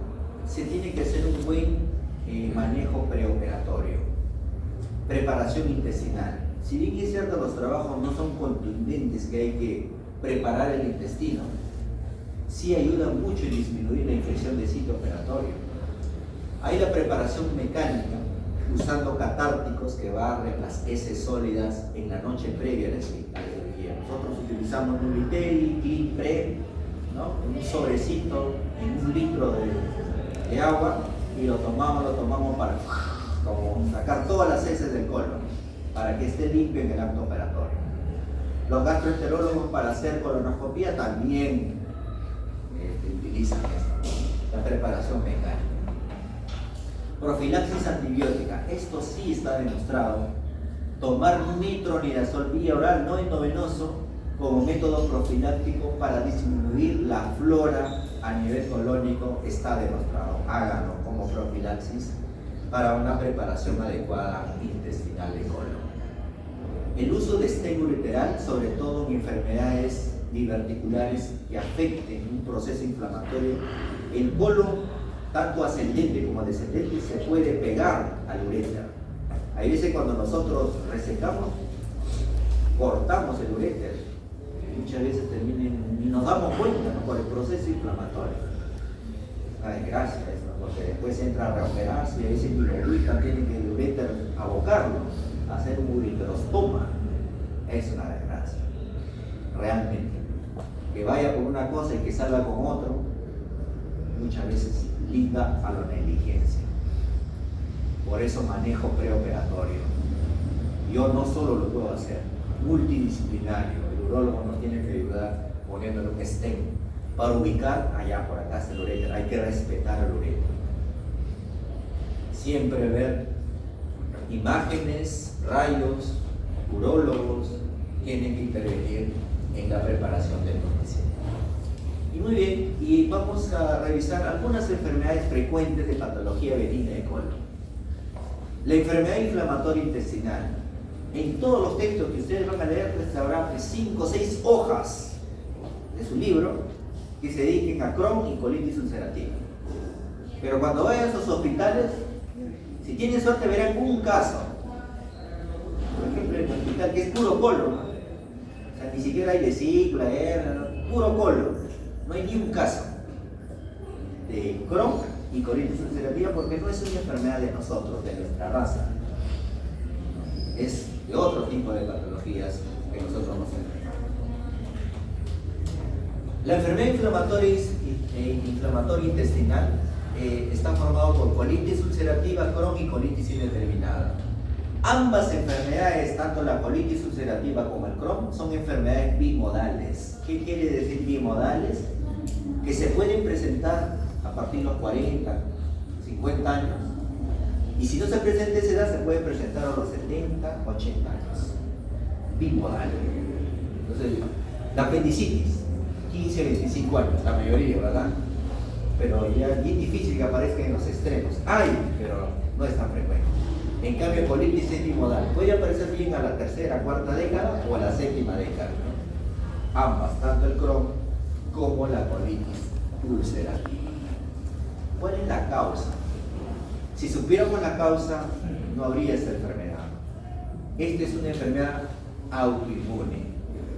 se tiene que hacer un buen manejo preoperatorio. Preparación intestinal. Si bien es cierto, los trabajos no son contundentes, que hay que preparar el intestino, sí ayuda mucho en disminuir la infección de sitio operatorio. Hay la preparación mecánica, usando catárticos que barren las heces sólidas en la noche previa a la cirugía. Nosotros utilizamos Nuliteli, Clean-Pre, ¿no? Un sobrecito en 1 litro de agua, y lo tomamos para como sacar todas las heces del colon, para que esté limpio en el acto operatorio. Los gastroenterólogos para hacer colonoscopía también utilizan esto, la preparación mecánica. Profilaxis antibiótica, esto sí está demostrado. Tomar metronidazol vía oral no endovenoso como método profiláctico para disminuir la flora a nivel colónico está demostrado. Háganlo como profilaxis para una preparación adecuada intestinal de colon. El uso de stent ureteral, sobre todo en enfermedades diverticulares que afecten un proceso inflamatorio, el colon, tanto ascendente como descendente, se puede pegar al uréter. Hay veces cuando nosotros resecamos, cortamos el uréter, muchas veces y nos damos cuenta, ¿no? Por el proceso inflamatorio. Una desgracia eso, porque después entra a reoperarse y a veces ni lo ubican, tienen que el uréter abocarlo, hacer un ureterostoma. Es una desgracia, realmente. Que vaya por una cosa y que salga con otro, muchas veces linda a la negligencia. Por eso manejo preoperatorio. Yo no solo lo puedo hacer, multidisciplinario. El urólogo nos tiene que ayudar poniéndole un stent para ubicar allá por acá está el uréter. Hay que respetar el uréter. Siempre ver imágenes, rayos, urólogos tienen que intervenir en la preparación del paciente. Y muy bien, y vamos a revisar algunas enfermedades frecuentes de patología benigna de colon. La enfermedad inflamatoria intestinal. En todos los textos que ustedes van a leer, les habrá 5 o 6 hojas de su libro que se dediquen a Crohn y colitis ulcerativa. Pero cuando vayan a esos hospitales, si tienen suerte verán un caso. Por ejemplo, en el hospital que es puro colon, ¿no? O sea, ni siquiera hay vesícula, puro colon. No hay ni un caso de Crohn y colitis ulcerativa porque no es una enfermedad de nosotros, de nuestra raza. Es de otro tipo de patologías que nosotros nos enfrentamos. La enfermedad inflamatoria intestinal está formada por colitis ulcerativa, Crohn y colitis indeterminada. Ambas enfermedades, tanto la colitis ulcerativa como el Crohn, son enfermedades bimodales. ¿Qué quiere decir bimodales? Que se pueden presentar a partir de los 40, 50 años. Y si no se presenta a esa edad, se puede presentar a los 70, 80 años. Bimodal. Entonces, la apendicitis, 15, 25 años, la mayoría, ¿verdad? Pero ya es bien difícil que aparezca en los extremos. Hay, pero no es tan frecuente. En cambio, colitis es bimodal. Puede aparecer bien a la tercera, cuarta década o a la séptima década, ¿no? Ambas, tanto el Crohn como la colitis ulcerativa. ¿Cuál es la causa? Si supiéramos la causa, no habría esta enfermedad. Esta es una enfermedad autoinmune,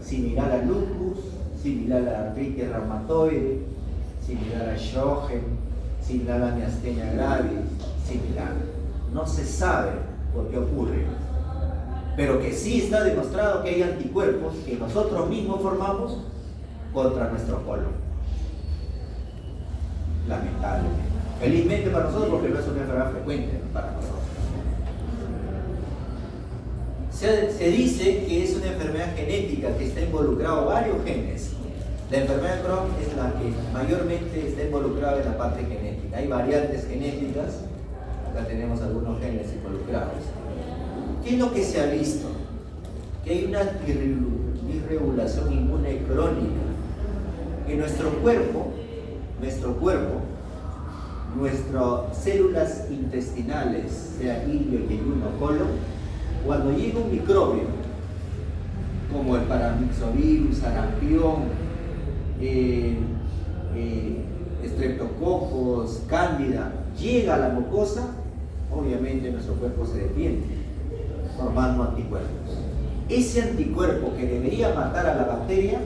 similar al lupus, similar a la artritis reumatoide, similar a Sjögren, similar a la miastenia gravis, similar. No se sabe por qué ocurre, pero que sí está demostrado que hay anticuerpos que nosotros mismos formamos contra nuestro colon. Lamentablemente. Felizmente para nosotros, porque no es una enfermedad frecuente para nosotros. Se dice que es una enfermedad genética que está involucrado varios genes. La enfermedad de Crohn es la que mayormente está involucrada en la parte genética. Hay variantes genéticas, acá tenemos algunos genes involucrados. ¿Qué es lo que se ha visto? Que hay una disregulación inmune crónica. Que nuestras células intestinales, sea ilio, yeyuno, colon, cuando llega un microbio, como el paramyxovirus, sarampión, estreptococos, cándida, llega a la mucosa, obviamente nuestro cuerpo se defiende, formando anticuerpos. Ese anticuerpo que debería matar a la bacteria,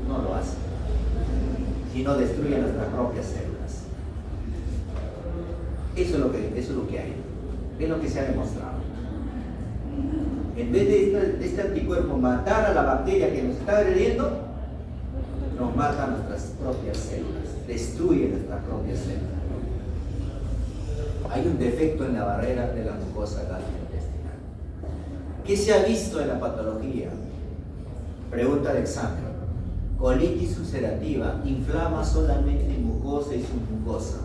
no lo hace, sino destruye nuestras propias células. Eso es lo que hay, es lo que se ha demostrado. En vez de este anticuerpo matar a la bacteria que nos está agrediendo, nos mata a nuestras propias células, destruye nuestras propias células. Hay un defecto en la barrera de la mucosa gastrointestinal. ¿Qué se ha visto en la patología? Pregunta de examen. Colitis ulcerativa, inflama solamente mucosa y submucosa.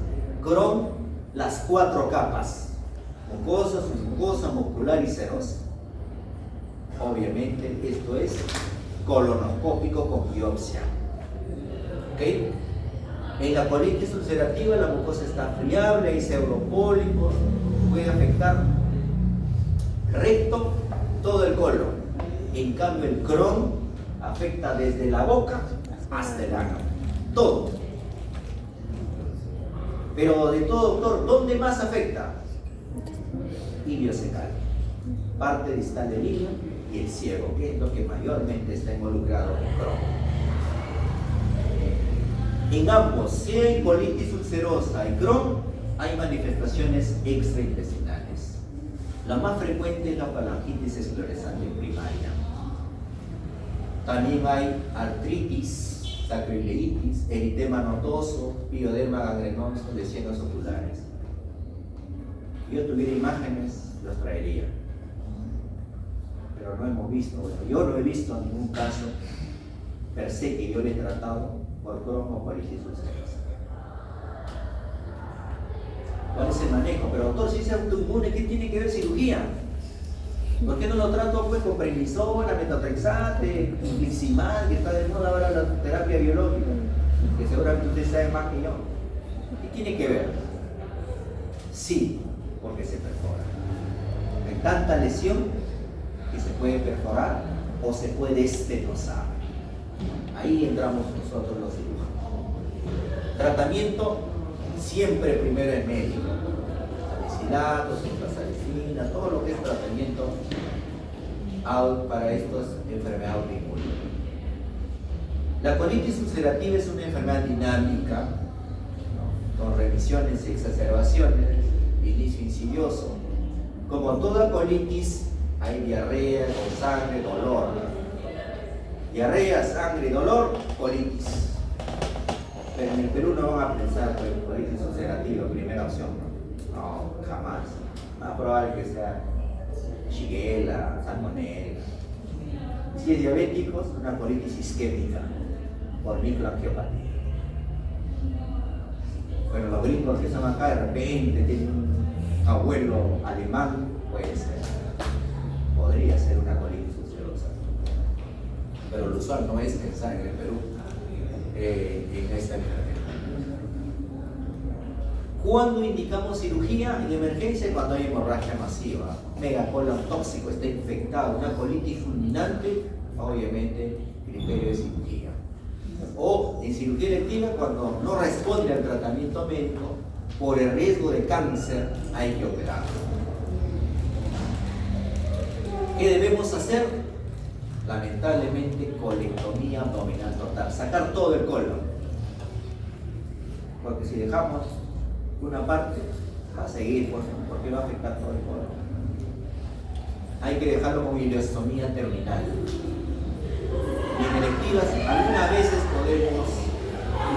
Crohn, las 4 capas: mucosa, submucosa, muscular y serosa. Obviamente esto es colonoscópico con biopsia. ¿Ok? En la colitis ulcerativa la mucosa está friable, hay pseudopólipos, puede afectar recto, todo el colon. En cambio el Crohn afecta desde la boca hasta el ano, todo. Pero de todo, doctor, ¿dónde más afecta? Ilio secal, parte distal del ilio y el ciego, que es lo que mayormente está involucrado en Crohn. En ambos, si hay colitis ulcerosa y Crohn, hay manifestaciones extraintestinales. La más frecuente es la falangitis esclerosante primaria. También hay artritis, sacrileitis, eritema nodoso, pioderma gangrenoso, lesiones oculares. Si yo tuviera imágenes, los traería. Pero no hemos visto, bueno, yo no he visto ningún caso per se que yo le he tratado por Crohn o colitis ulcerosa. ¿Cuál es el manejo? Pero doctor, si es autoinmune, ¿qué tiene que ver cirugía? ¿Por qué no lo trato pues con prednisona, metotrexate, infliximab, que está de moda ahora la terapia biológica? Que seguramente usted sabe más que yo. ¿Qué tiene que ver? Sí, porque se perfora. Hay tanta lesión que se puede perforar o se puede estenosar. Ahí entramos nosotros los cirujanos. Tratamiento siempre primero es médico. Salicilato, sulfasalicina, todo lo que es tratamiento para estas enfermedades autoinmunes. La colitis ulcerativa es una enfermedad dinámica, ¿no? con remisiones y exacerbaciones, inicio insidioso. Como toda colitis, hay diarrea, con sangre, dolor. Diarrea, sangre, dolor, colitis. Pero en el Perú no van a pensar que colitis ulcerativa, primera opción. No, jamás. Más probable que sea Shigella, salmonella. Si es diabético, una colitis isquémica por microangiopatía. Bueno, los gringos que son acá de repente tienen un abuelo alemán, pues podría ser una colitis ulcerosa. Pero lo usual no es pensar en el Perú en esta enfermedad. ¿Cuándo indicamos cirugía? En emergencia, cuando hay hemorragia masiva, megacolon tóxico, está infectado, una colitis fulminante, obviamente criterio de cirugía. O en cirugía electiva, cuando no responde al tratamiento médico, por el riesgo de cáncer, hay que operar. ¿Qué debemos hacer? Lamentablemente, colectomía abdominal total, sacar todo el colon. Porque si dejamos una parte, va a seguir, porque va a afectar todo el colon. Hay que dejarlo con ileostomía terminal. Y en electivas, algunas veces podemos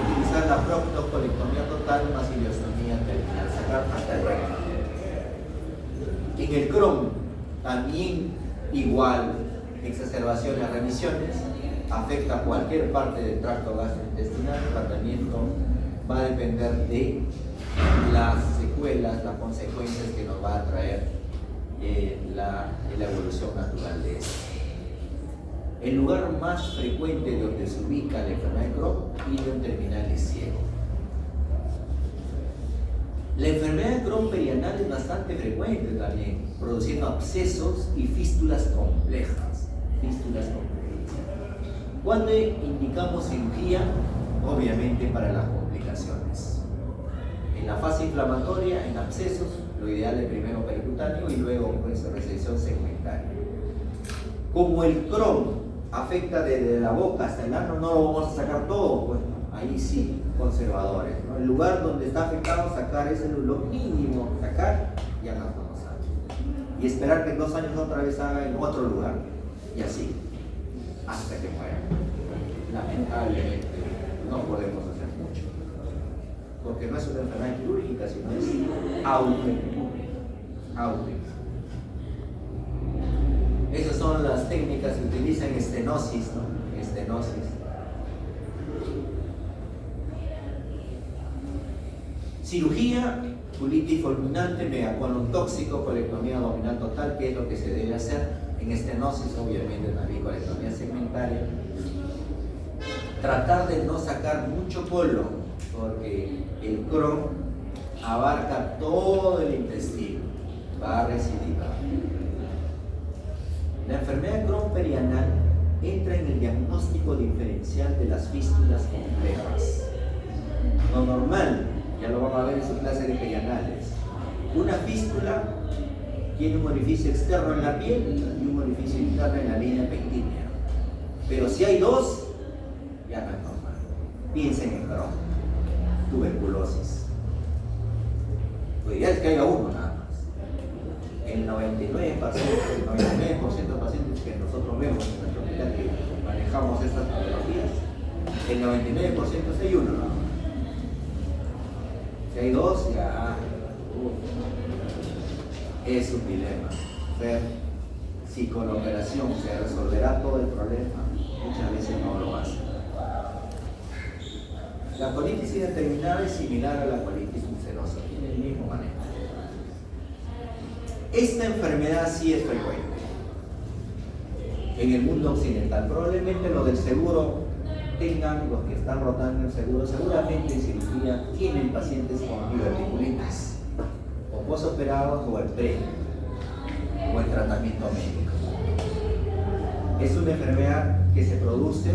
utilizar la proctocolectomía total más ileostomía terminal, sacar hasta el recto. En el Crohn, también igual, exacerbaciones, remisiones, afecta a cualquier parte del tracto gastrointestinal. El tratamiento va a depender de las secuelas, las consecuencias que nos va a traer la evolución natural de esto. El lugar más frecuente donde se ubica la enfermedad de Crohn, ileum terminal y ciego. La enfermedad de Crohn perianal es bastante frecuente también, produciendo abscesos y fístulas complejas. ¿Cuándo indicamos cirugía? Obviamente para las complicaciones. En la fase inflamatoria, en abscesos, lo ideal es primero percutáneo y luego pues, resección segmentaria. Como el Crohn afecta desde la boca hasta el ano, no lo vamos a sacar todo, pues ahí sí, conservadores, ¿no? El lugar donde está afectado, sacar es lo mínimo, sacar y hagan 2 años. Y esperar que en 2 años otra vez haga en otro lugar, y así, hasta que muera. Lamentablemente, no podemos hacer mucho, porque no es una enfermedad quirúrgica, sino es autoinmune. Esas son las técnicas que utilizan estenosis, ¿no? Estenosis. Cirugía, colitis fulminante, megacolon tóxico, colectomía abdominal total, que es lo que se debe hacer. En estenosis, obviamente, también colectomía segmentaria. Tratar de no sacar mucho colon, porque el Crohn abarca todo el intestino, va a recidivar. La enfermedad de Crohn perianal entra en el diagnóstico diferencial de las fístulas complejas. Lo normal, ya lo vamos a ver en su clase de perianales. Una fístula tiene un orificio externo en la piel y un orificio interno en la línea pectínea. Pero si hay 2, ya no es normal. Piensen en Crohn, tuberculosis. Pues ya es que haya uno nada más. El 99% de pacientes que nosotros vemos en nuestro hospital que manejamos estas patologías, el 99% es hay uno nada más. Si hay 2, ya es un dilema. Ver si con la operación se resolverá todo el problema, muchas veces no lo hace. La colitis indeterminada es similar a la colitis ulcerosa, tiene el mismo manejo. Esta enfermedad sí es frecuente en el mundo occidental. Probablemente los del seguro tengan, los que están rotando el seguro, seguramente en cirugía tienen pacientes con diverticulitis, o posoperados o el pre, o el tratamiento médico. Es una enfermedad que se produce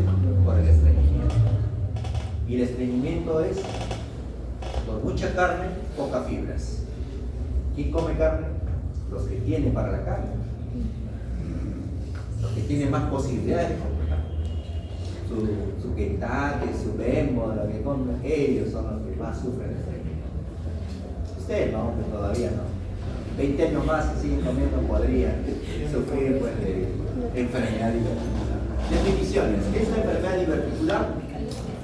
por el estreñimiento. Y el estreñimiento es por mucha carne, pocas fibras. ¿Quién come carne? Los que tienen para la carne. Los que tienen más posibilidades de comer carne. Su Kentucky, su Bembo, lo que comen, ellos son los que más sufren de estreñimiento. usted, ¿no? Que todavía no. 20 años más si siguen comiendo podría sufrir pues, de enfermedad diverticular. Definiciones. ¿Qué es la enfermedad diverticular?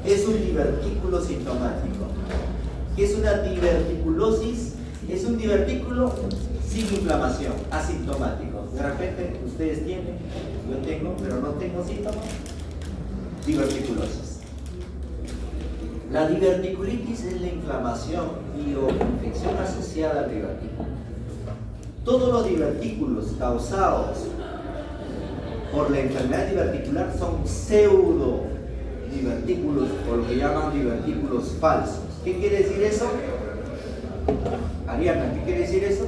Es un divertículo sintomático. ¿Qué es una diverticulosis? Es un divertículo sin inflamación, asintomático. De repente ustedes tienen, yo tengo, pero no tengo síntomas. Diverticulosis. La diverticulitis es la inflamación y o infección asociada al divertículo. Todos los divertículos causados por la enfermedad diverticular son pseudo divertículos, o lo que llaman divertículos falsos. ¿Qué quiere decir eso? Ariana, ¿qué quiere decir eso?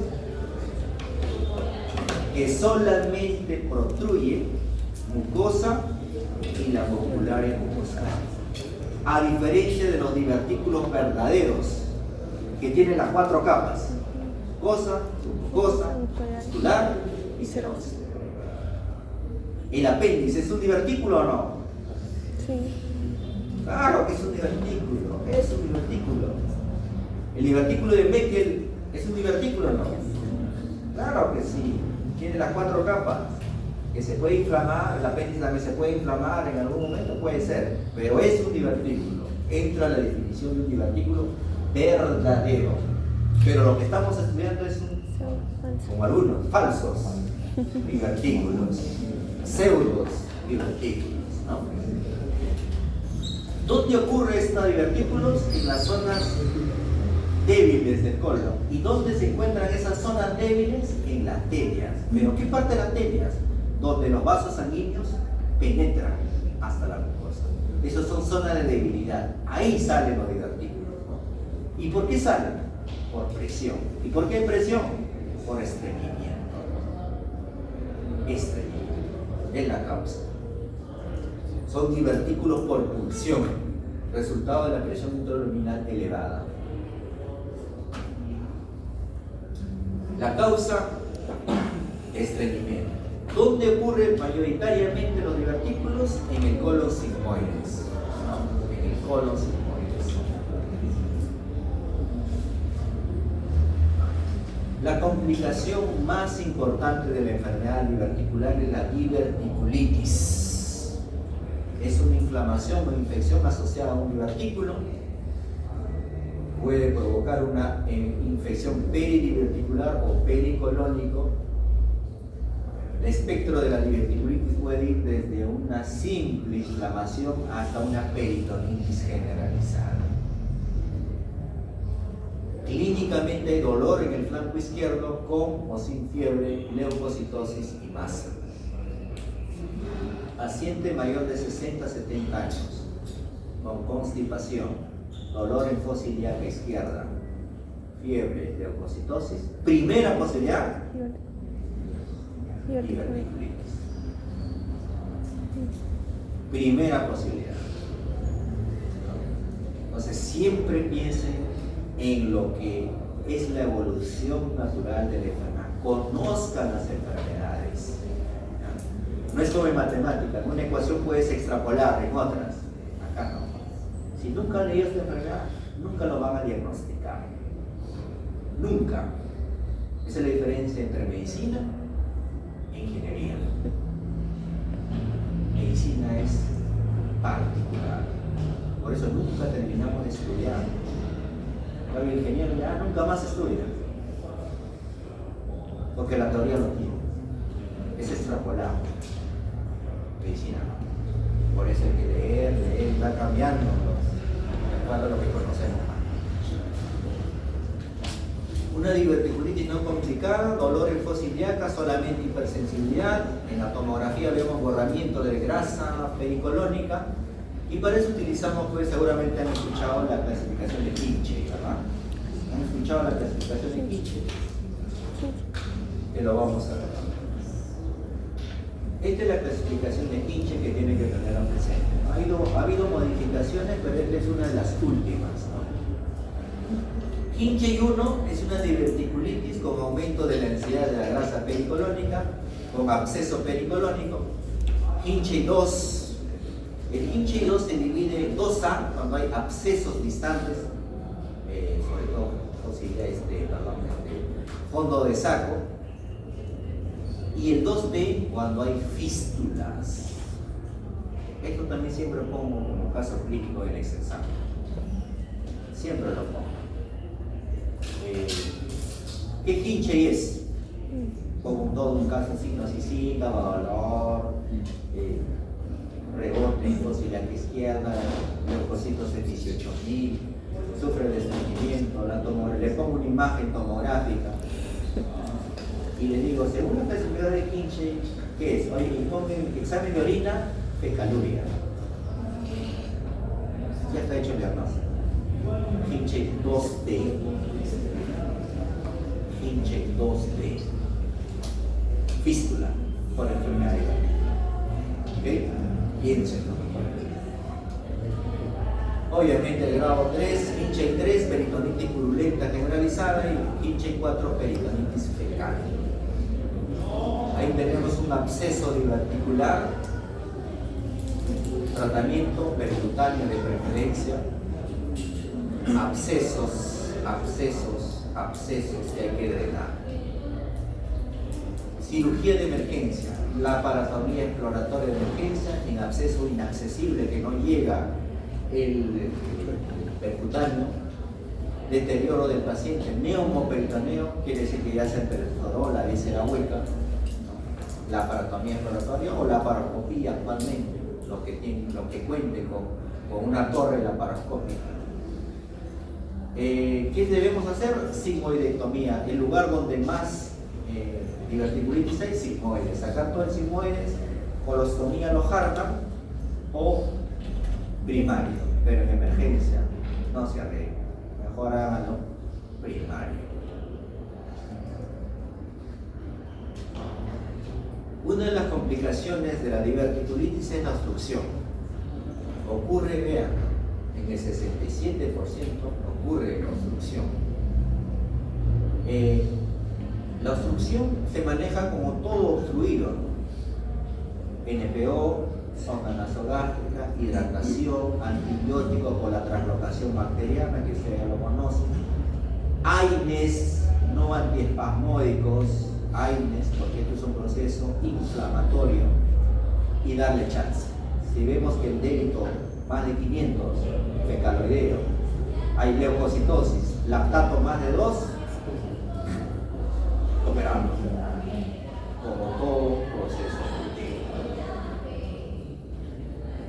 Que solamente protruye mucosa y la musculares mucosal. A diferencia de los divertículos verdaderos, que tienen las 4 capas: mucosa, submucosa, muscular y serosa. ¿El apéndice es un divertículo o no? Sí. Claro que es un divertículo, es un divertículo. ¿El divertículo de Meckel es un divertículo o no? Claro que sí, tiene las 4 capas. Que se puede inflamar, el apéndice también se puede inflamar en algún momento, puede ser, pero es un divertículo. Entra a la definición de un divertículo verdadero. Pero lo que estamos estudiando es como algunos, falsos divertículos, pseudos divertículos, ¿no? ¿Dónde ocurre estos divertículos? En las zonas débiles del colon. ¿Y dónde se encuentran esas zonas débiles? En las tenias. ¿Pero qué parte de las tenias? Donde los vasos sanguíneos penetran hasta la mucosa. Esas son zonas de debilidad. Ahí salen los divertículos, ¿no? ¿Y por qué salen? Por presión. ¿Y por qué presión? Por estreñimiento. Estreñimiento es la causa. Son divertículos por pulsión, resultado de la presión intraluminal elevada. La causa, estreñimiento. ¿Dónde ocurren mayoritariamente los divertículos? En el colon sigmoides. En el colon sigmoides. La complicación más importante de la enfermedad diverticular es la diverticulitis. Es una inflamación o infección asociada a un divertículo. Puede provocar una infección peridiverticular o pericolónico. El espectro de la diverticulitis puede ir desde una simple inflamación hasta una peritonitis generalizada. Clínicamente hay dolor en el flanco izquierdo con o sin fiebre, leucocitosis y masa. Paciente mayor de 60 a 70 años con constipación, dolor en fosa ilíaca izquierda, fiebre, leucocitosis. Primera posibilidad, diverticulitis. Primera posibilidad. Entonces siempre piensen en lo que es la evolución natural de la enfermedad. Conozcan las enfermedades. No es como en matemáticas, una ecuación puedes extrapolar en otras. Acá no. Si nunca han leído esta enfermedad, nunca lo van a diagnosticar. Nunca. Esa es la diferencia entre medicina e ingeniería. Medicina es particular. Por eso nunca terminamos de estudiar. El ingeniero ya nunca más estudia, porque la teoría lo tiene, es extrapolable. Medicina no. Por eso hay que leer, va cambiando de acuerdo a lo que conocemos. Una diverticulitis no complicada, dolor en fosa ilíaca, solamente hipersensibilidad. En la tomografía vemos borramiento de grasa pericolónica. Y para eso utilizamos, pues seguramente han escuchado la clasificación de Kinchay, ¿verdad? ¿Han escuchado la clasificación de Kinchay? Que lo vamos a ver. Esta es la clasificación de Kinchay que tiene que tener presente, ¿no? Ha habido modificaciones, pero esta es una de las últimas, ¿no? Kinchay 1 es una diverticulitis con aumento de la densidad de la grasa pericolónica, con absceso pericolónico. Kinchay 2. El Kinchay 2 se divide en 2A cuando hay abscesos distantes, sobre todo fosa fondo de saco. Y el 2B cuando hay fístulas. Esto también siempre pongo como caso clínico en el examen. Siempre lo pongo. ¿Qué quinche es? Como todo un caso sinusitis, valor, rebote en ciliar izquierda, leucocitos de 18.000, sufre de estreñimiento, le pongo una imagen tomográfica y le digo, según la especificidad de quinche, ¿qué es? Oye, y ponme examen de orina, fecaluria. Ya está hecho el diagnóstico. Quinche 2D. Quinche 2D. Fístula por enfermedad de ¿ok? Piénsenlo. Obviamente el grado 3, quinche 3, peritonitis purulenta generalizada y quinche 4, peritonitis fecal. Ahí tenemos un absceso diverticular, tratamiento percutáneo de preferencia, abscesos que hay que drenar. Cirugía de emergencia, laparotomía exploratoria de emergencia en absceso inaccesible que no llega el percutáneo, deterioro del paciente, neumoperitoneo, quiere decir que ya se perforó la víscera hueca, laparotomía exploratoria o laparoscopía actualmente, los que cuenten con una torre laparoscópica. ¿Qué debemos hacer? Sigmoidectomía, el lugar donde más diverticulitis hay, sigmoides. Sacar todo el sigmoides, colostomía lo Hartmann o primario, pero en emergencia no se arregla. Mejor háganlo primario. Una de las complicaciones de la diverticulitis es la obstrucción. Ocurre, vean, en el 67% ocurre obstrucción. La obstrucción se maneja como todo obstruido, ¿no? NPO, sonda nasogástrica, hidratación, antibiótico por la translocación bacteriana, que ustedes ya lo conocen, AINES, no antiespasmódicos, AINES, porque esto es un proceso inflamatorio, y darle chance. Si vemos que el débito más de 500, fecaloideo, hay leucocitosis, lactato más de 2, operamos, como todo proceso.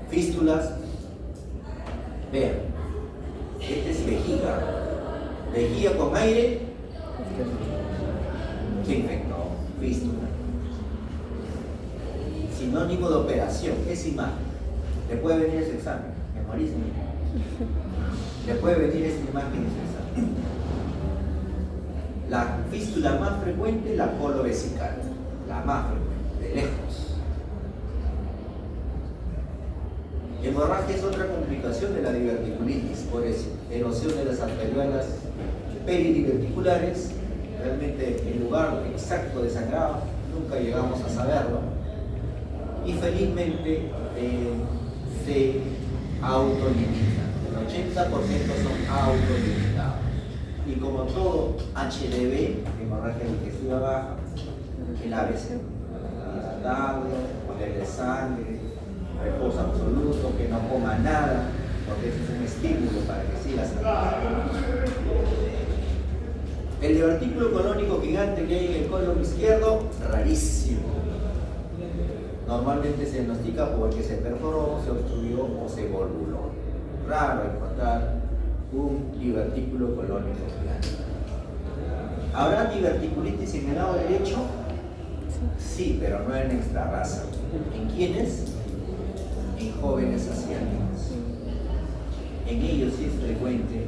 Fístulas, vean, este es vejiga con aire, se infectó, fístula. Sinónimo de operación, es imagen. Le puede venir ese examen, memorícenlo. Le puede venir esa imagen ese examen. La fístula más frecuente, la colovesical, la más frecuente, de lejos. Hemorragia es otra complicación de la diverticulitis, por eso, erosión de las arteriolas peridiverticulares, realmente el lugar exacto de sangrado, nunca llegamos a saberlo, y felizmente se autolimitan, el 80% son autolimitados, y como todo HDB, hemorragia digestiva baja, el ABC, hidratarlo, ponerle sangre, reposo absoluto, que no coma nada, porque eso es un estímulo para que siga sangrando. El divertículo colónico gigante que hay en el colon izquierdo, rarísimo. Normalmente se diagnostica porque se perforó, se obstruyó o se volvuló. Raro encontrar un divertículo colónico gigante. ¿Habrá diverticulitis en el lado derecho? Sí, pero no en extrarraza. ¿En quiénes? En jóvenes asiáticos. En ellos sí es frecuente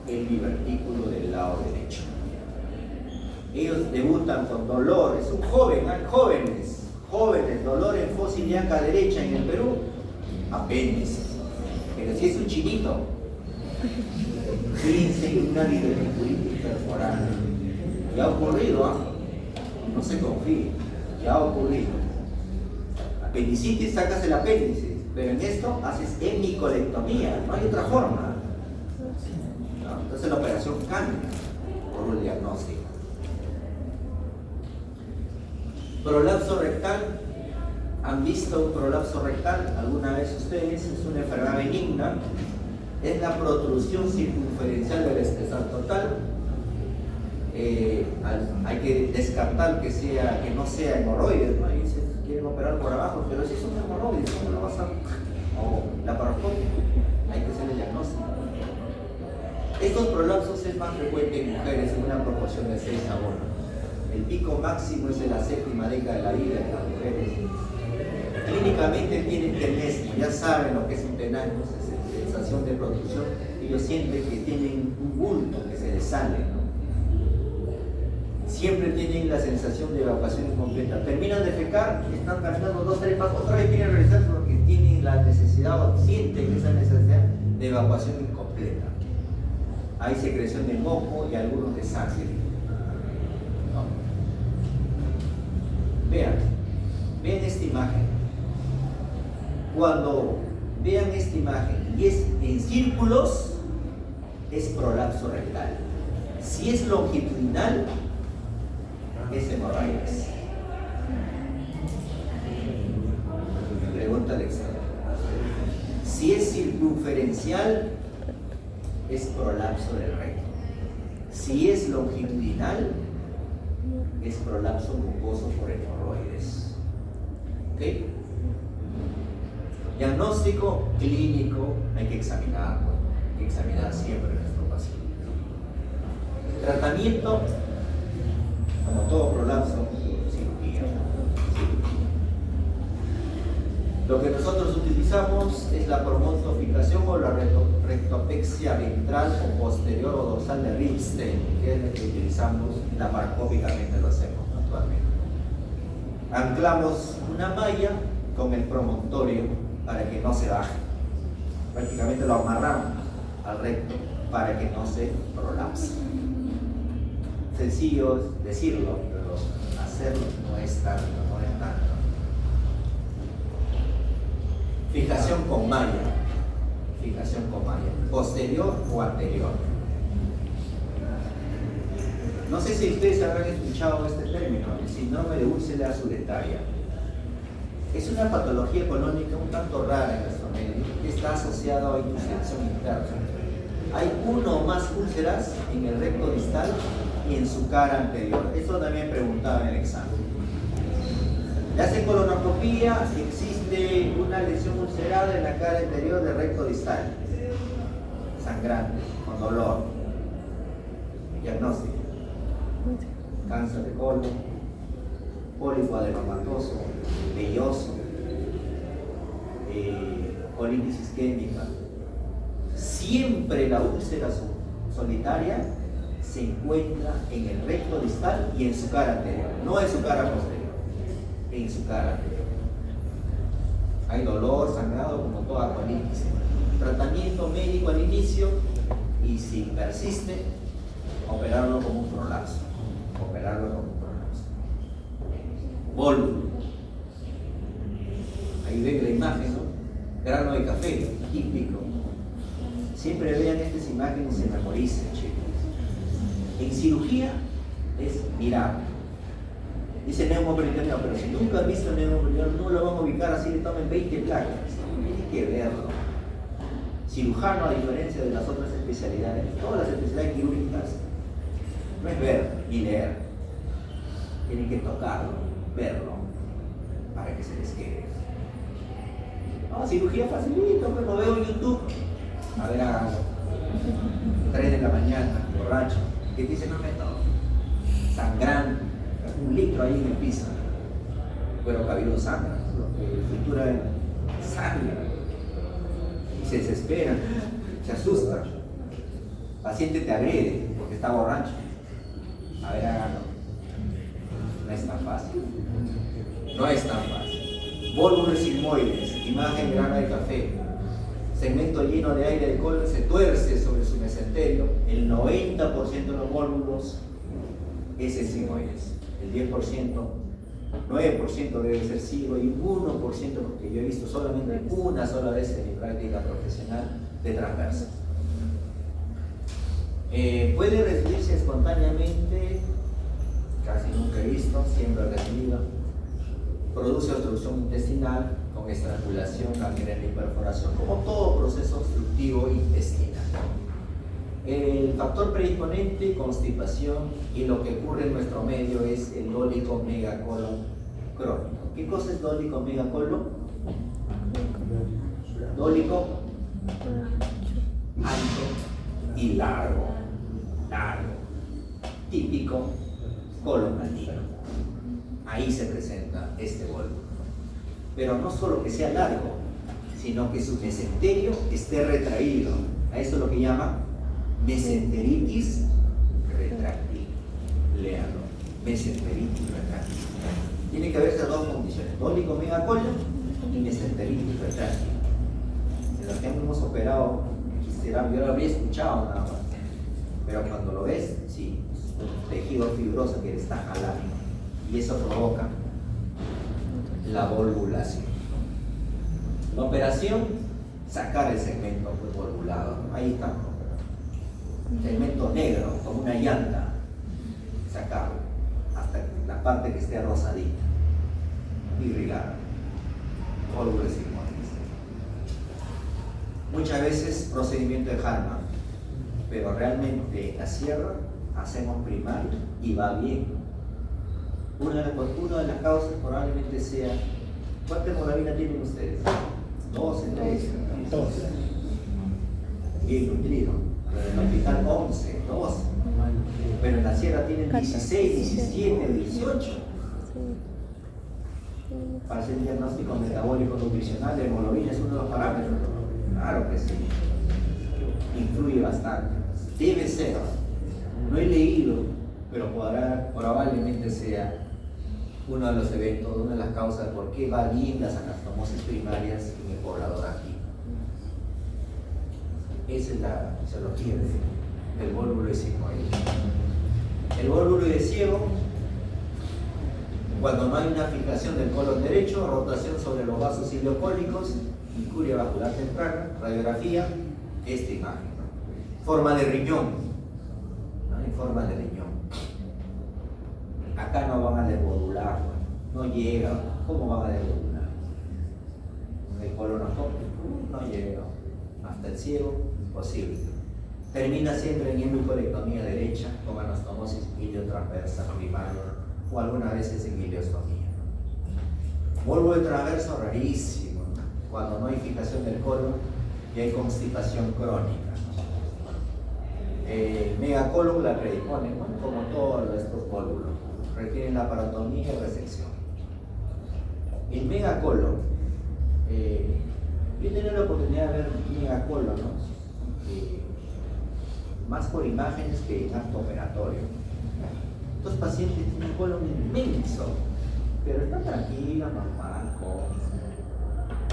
el divertículo del lado derecho. Ellos debutan con dolor, es un joven, jóvenes, dolor en fosa ilíaca derecha en el Perú, apéndice. Pero si es un chinito, fíjense una diverticulitis perforada. Ya ha ocurrido, ¿ah? No se confíe, ya ha ocurrido. Apendicitis, sacas el apéndice, pero en esto haces hemicolectomía, no hay otra forma. ¿No? Entonces la operación cambia. por un diagnóstico. Prolapso rectal. ¿Han visto un prolapso rectal alguna vez ustedes? Es una enfermedad benigna. Es la protrusión circunferencial del espesor total. Hay que descartar que no sea hemorroides, ¿no? Ahí se quieren operar por abajo, pero si son hemorroides, ¿cómo lo vas a...? O laparoscopia, hay que hacer el diagnóstico. Estos prolapsos es más frecuente en mujeres en una proporción de 6 a 1. El pico máximo es en la 7ª década de la vida de las mujeres. Clínicamente tienen tenesmo, ya saben lo que es un tenesmo, es sensación de protrusión. Ellos sienten que tienen un bulto que se les sale, ¿no? Siempre tienen la sensación de evacuación incompleta. Terminan de fecar, están caminando 2 o 3 pasos, otra vez quieren regresar porque tienen la necesidad o sienten esa necesidad de evacuación incompleta. Hay secreción de moco y algunos de sangre. ¿No? Vean esta imagen. Cuando vean esta imagen y es en círculos, es prolapso rectal. Si es longitudinal, es hemorroides. Pregunta al examen. Si es circunferencial, es prolapso del recto. Si es longitudinal, es prolapso mucoso por hemorroides. ¿Ok? Diagnóstico clínico, hay que examinar siempre a nuestro paciente. Tratamiento, como todo prolapso, cirugía. Lo que nosotros utilizamos es la promontoficación o la rectopexia ventral o posterior o dorsal de Ripstein, que es lo que utilizamos laparoscópicamente, lo hacemos actualmente. Anclamos una malla con el promontorio para que no se baje. Prácticamente lo amarramos al recto para que no se prolapse. Sencillo decirlo, pero hacerlo no es tanto. Fijación con malla, posterior o anterior. No sé si ustedes habrán escuchado este término, el síndrome de úlcera suretaria. Es una patología colónica un tanto rara en nuestro medio, que está asociada a intusión interna. Hay uno o más úlceras en el recto distal y en su cara anterior. Eso también preguntaba en el examen. Le hacen colonoscopía, existe una lesión ulcerada en la cara anterior del recto distal, sangrante, con dolor. Diagnóstico: cáncer de colon, pólipo adenomatoso, velloso, colitis isquémica. Siempre la úlcera solitaria se encuentra en el recto distal y en su cara anterior, no en su cara posterior, en su cara anterior. Hay dolor, sangrado, como toda colitis. Tratamiento médico al inicio, y si persiste, operarlo como un prolapso. Vólvulo. Ahí ven la imagen, ¿no? Grano de café, típico. Siempre vean estas imágenes y se memoricen, chicos. En cirugía es mirar. Dice neumoperitoneal, pero si nunca han visto neumoperitoneal, no lo van a ubicar así, le tomen 20 placas. Tienen que verlo. Cirujano, a diferencia de las otras especialidades, todas las especialidades quirúrgicas, no es ver ni leer. Tienen que tocarlo, verlo, para que se les quede. No, cirugía facilita, pues lo veo en YouTube. A ver, háganlo. 3 de la mañana, borracho. ¿Qué te dice? No me toco. Sangrando, 1 litro ahí en el piso. Cuero cabelludo sangra, estructura sangre. Y se desespera, se asusta. El paciente te agrede porque está borracho. A ver, háganlo. No es tan fácil. Vólvulos sigmoides, imagen grana de café. Segmento lleno de aire del colon se tuerce sobre su mesenterio. El 90% de los vólvulos es el sigmoides. El 10%, 9% debe ser cigo y 1%, porque yo he visto solamente una sola vez en mi práctica profesional, de transverso. Puede recibirse espontáneamente, casi nunca he visto, siempre he recibido. Produce obstrucción intestinal con estrangulación, gangrena y perforación, como todo proceso obstructivo intestinal. El factor predisponente, constipación, y lo que ocurre en nuestro medio es el dólico megacolon crónico. ¿Qué cosa es dólico megacolon? Dólico, ancho y largo, típico colon andino. Ahí se presenta este bólulo. Pero no solo que sea largo, sino que su mesenterio esté retraído. A eso es lo que llama mesenteritis retráctil. Léalo, mesenteritis retráctil. Tiene que haberse dos condiciones: dólico megacolon y mesenteritis retráctil. En los que hemos operado, quisiera, yo lo habría escuchado nada más, pero cuando lo ves, sí, un tejido fibroso que le está jalando, y eso provoca la volvulación. La operación, sacar el segmento volvulado. Ahí está, segmento negro, como una llanta, sacarlo hasta la parte que esté rosadita, irrigar, volvulas sigmoides. Muchas veces procedimiento de Hartmann, pero realmente la sierra hacemos primario y va bien. Una de las causas probablemente sea, ¿cuánta hemoglobina tienen ustedes? 12, 13. Bien nutrido. Pero en el hospital 11, 12. Pero en la sierra tienen 16, 17, 18. Para hacer el diagnóstico metabólico nutricional, la hemoglobina es uno de los parámetros. Claro que sí. Influye bastante. Debe ser. No he leído, pero probablemente sea uno de los eventos, una de las causas de por qué va bien las anastomosis primarias en el poblador aquí. Esa es la fisiología del vólvulo sigmoide. El vólvulo de ciego, cuando no hay una fijación del colon derecho, rotación sobre los vasos ileocólicos, incuria vascular temprana, radiografía, esta imagen. Forma de riñón, ¿no? En forma de riñón. Acá no van a desvolvular, no llega. ¿Cómo van a desvolvular? El colonoscopio no llega. Hasta el ciego, imposible. Termina siempre en hemicolectomía derecha con anastomosis iliotransversa primaria o algunas veces en ileostomía. Vólvulo de transverso rarísimo, cuando no hay fijación del colon y hay constipación crónica. El megacolon la predispone, bueno, como todos estos vólvulos, requieren la parotomía y resección. El megacolon, yo he tenido la oportunidad de ver megacolon, ¿no? Más por imágenes que en acto operatorio. Estos pacientes tienen un colon inmenso, pero están tranquilos, normal,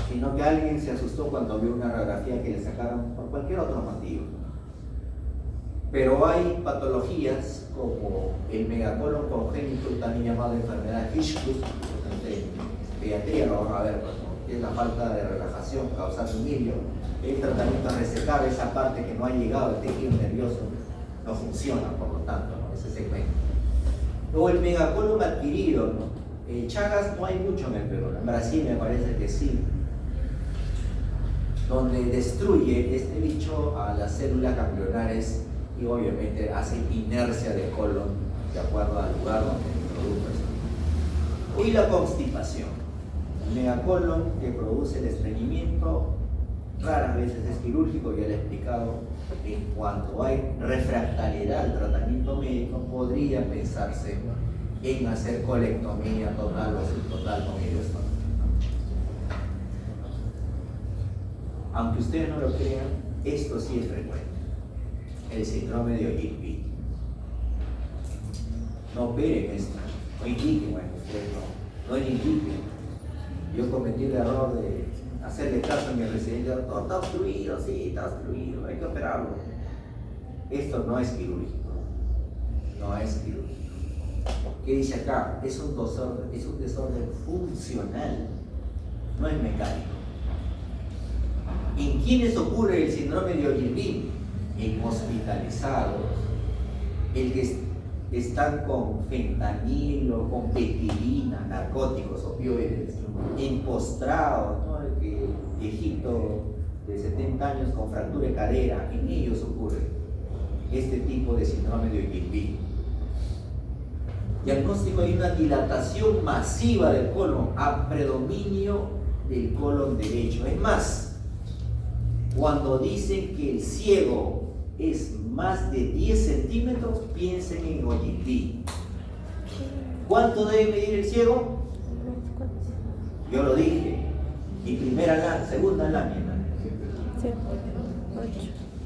sino que alguien se asustó cuando vio una radiografía que le sacaron por cualquier otro motivo. Pero hay patologías como el megacolon congénito, también llamado enfermedad Hishkut, en pediatría lo van a ver, que es la falta de relajación causando un hilio. El tratamiento es resecar esa parte que no ha llegado, el tejido nervioso no funciona, por lo tanto, ¿no? Ese segmento. Luego el megacolon adquirido, ¿no? Chagas no hay mucho en el Perú, en Brasil me parece que sí, donde destruye este bicho a las células ganglionares y obviamente hace inercia de colon de acuerdo al lugar donde produce esto. Y la constipación, el megacolon que produce el estreñimiento, raras veces es quirúrgico, ya le he explicado. En cuanto hay refractariedad al tratamiento médico, podría pensarse en hacer colectomía total o subtotal con ileostomía. Aunque ustedes no lo crean, esto sí es frecuente. El síndrome de Ogilvy. No operen esto, no indiquen, bueno, ustedes no indiquen. Yo cometí el error de hacerle caso a mi residente: doctor, está obstruido, sí, está obstruido, hay que operarlo. Esto no es quirúrgico, no es quirúrgico. ¿Qué dice acá? Es un desorden funcional, no es mecánico. ¿En quiénes ocurre el síndrome de Ogilvy? en hospitalizados, el que están con fentanilo, con petilina, narcóticos, opioides, en postrados, ¿no? El que viejito de 70 años con fractura de cadera, en ellos ocurre este tipo de síndrome de Ollipí. Diagnóstico: hay una dilatación masiva del colon, a predominio del colon derecho. Es más, cuando dicen que el ciego es más de 10 centímetros, piensen en Ollipí. ¿Cuánto debe medir el ciego? Yo lo dije, mi segunda lámina.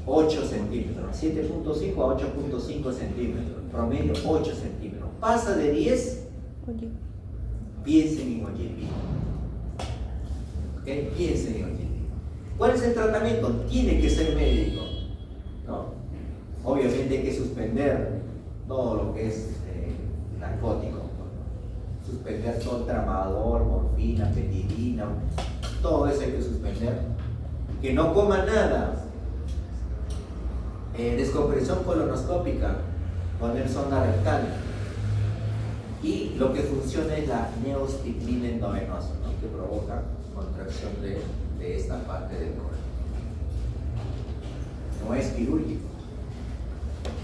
8 centímetros, 7.5 a 8.5 centímetros, promedio 8 centímetros. Pasa de 10, piensen en Ollipí. ¿Okay? Piensen en Ollipí. ¿Cuál es el tratamiento? Tiene que ser médico, ¿no? Obviamente hay que suspender todo lo que es narcótico, ¿no? Suspender todo el tramador, morfina, petilina, todo eso hay que suspender. Que no coma nada. Descompresión colonoscópica, poner sonda rectal. Y lo que funciona es la neostignina endovenosa, ¿no? Que provoca contracción de esta parte del colon. No es quirúrgico,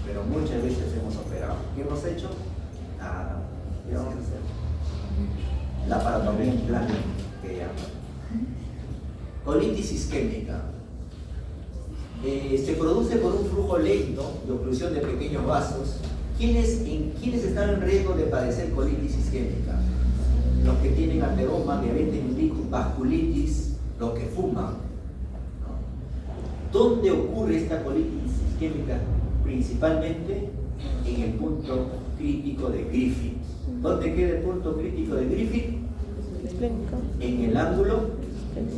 pero muchas veces hemos operado. ¿Qué hemos hecho? Nada. ¿Qué vamos a hacer? La paratomía en plan que llaman. Colitis isquémica. Se produce por un flujo lento de oclusión de pequeños vasos. ¿Quiénes están en riesgo de padecer colitis isquémica? Los que tienen ateroma, diabetes mellitus, vasculitis, los que fuman, ¿no? ¿Dónde ocurre esta colitis isquémica? Principalmente en el punto crítico de Griffith. ¿Dónde queda el punto crítico de Griffith? En el ángulo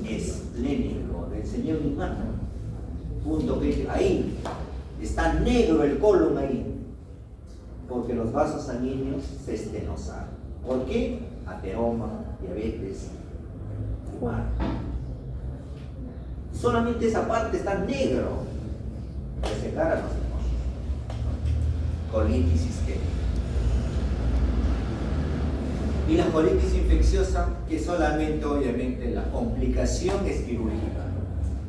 esplénico del señor Limano. Punto crítico. Ahí está negro el colon ahí, porque los vasos sanguíneos se estenosaron. ¿Por qué? Ateroma, diabetes, fumar. Solamente esa parte está negro. Ese cara no se mueve. Colitis isquémica. Y la colitis infecciosa, que solamente, obviamente, la complicación es quirúrgica.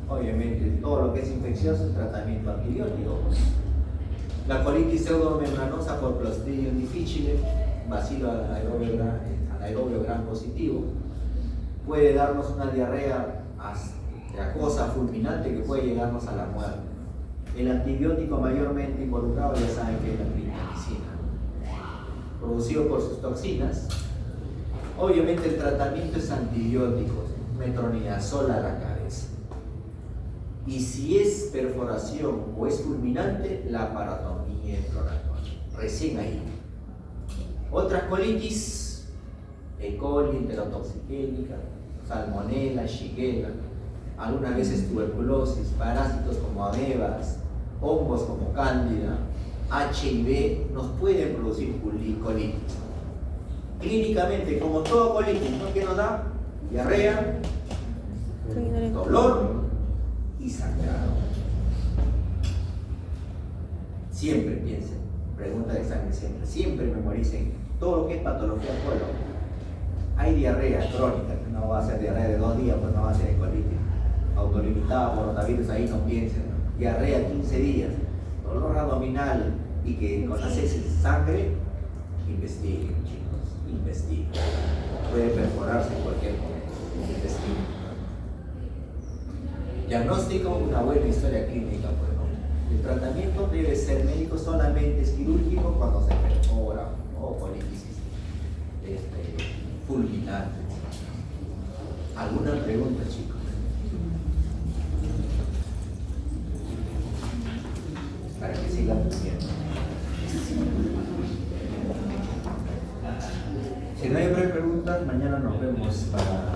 Obviamente, todo lo que es infeccioso es tratamiento antibiótico. La colitis pseudomembranosa por Clostridium difficile, bacilo anaerobio gram positivo, puede darnos una diarrea acuosa fulminante que puede llegarnos a la muerte. El antibiótico mayormente involucrado, ya saben que es la clindamicina, producido por sus toxinas. Obviamente el tratamiento es antibióticos, metronidazol a la cabeza. Y si es perforación o es fulminante, la paratomía exploratoria. Recién ahí. Otras colitis: E. coli, enterotoxicémica, salmonella, shigella, algunas veces tuberculosis, parásitos como amebas, hongos como cándida, HIV, nos pueden producir colitis. Clínicamente, como todo colitis, ¿no? ¿Qué nos da? Diarrea, dolor y sangrado. Siempre piensen, pregunta de examen siempre memoricen todo lo que es patología del colon. Hay diarrea crónica, que no va a ser diarrea de 2 días, pues no va a ser colitis. Autolimitada por rotavirus, ahí no piensen. Diarrea 15 días, dolor abdominal y que con las heces sangre, investiguen, chicos, investiguen. Puede perforarse en cualquier momento, investiguen. Diagnóstico: una buena historia clínica, pues, ¿no? El tratamiento debe ser médico, solamente es quirúrgico cuando se perfora o colitis fulminante. ¿Alguna pregunta, chicos? Para que sigan viendo. Si no hay preguntas, mañana nos vemos para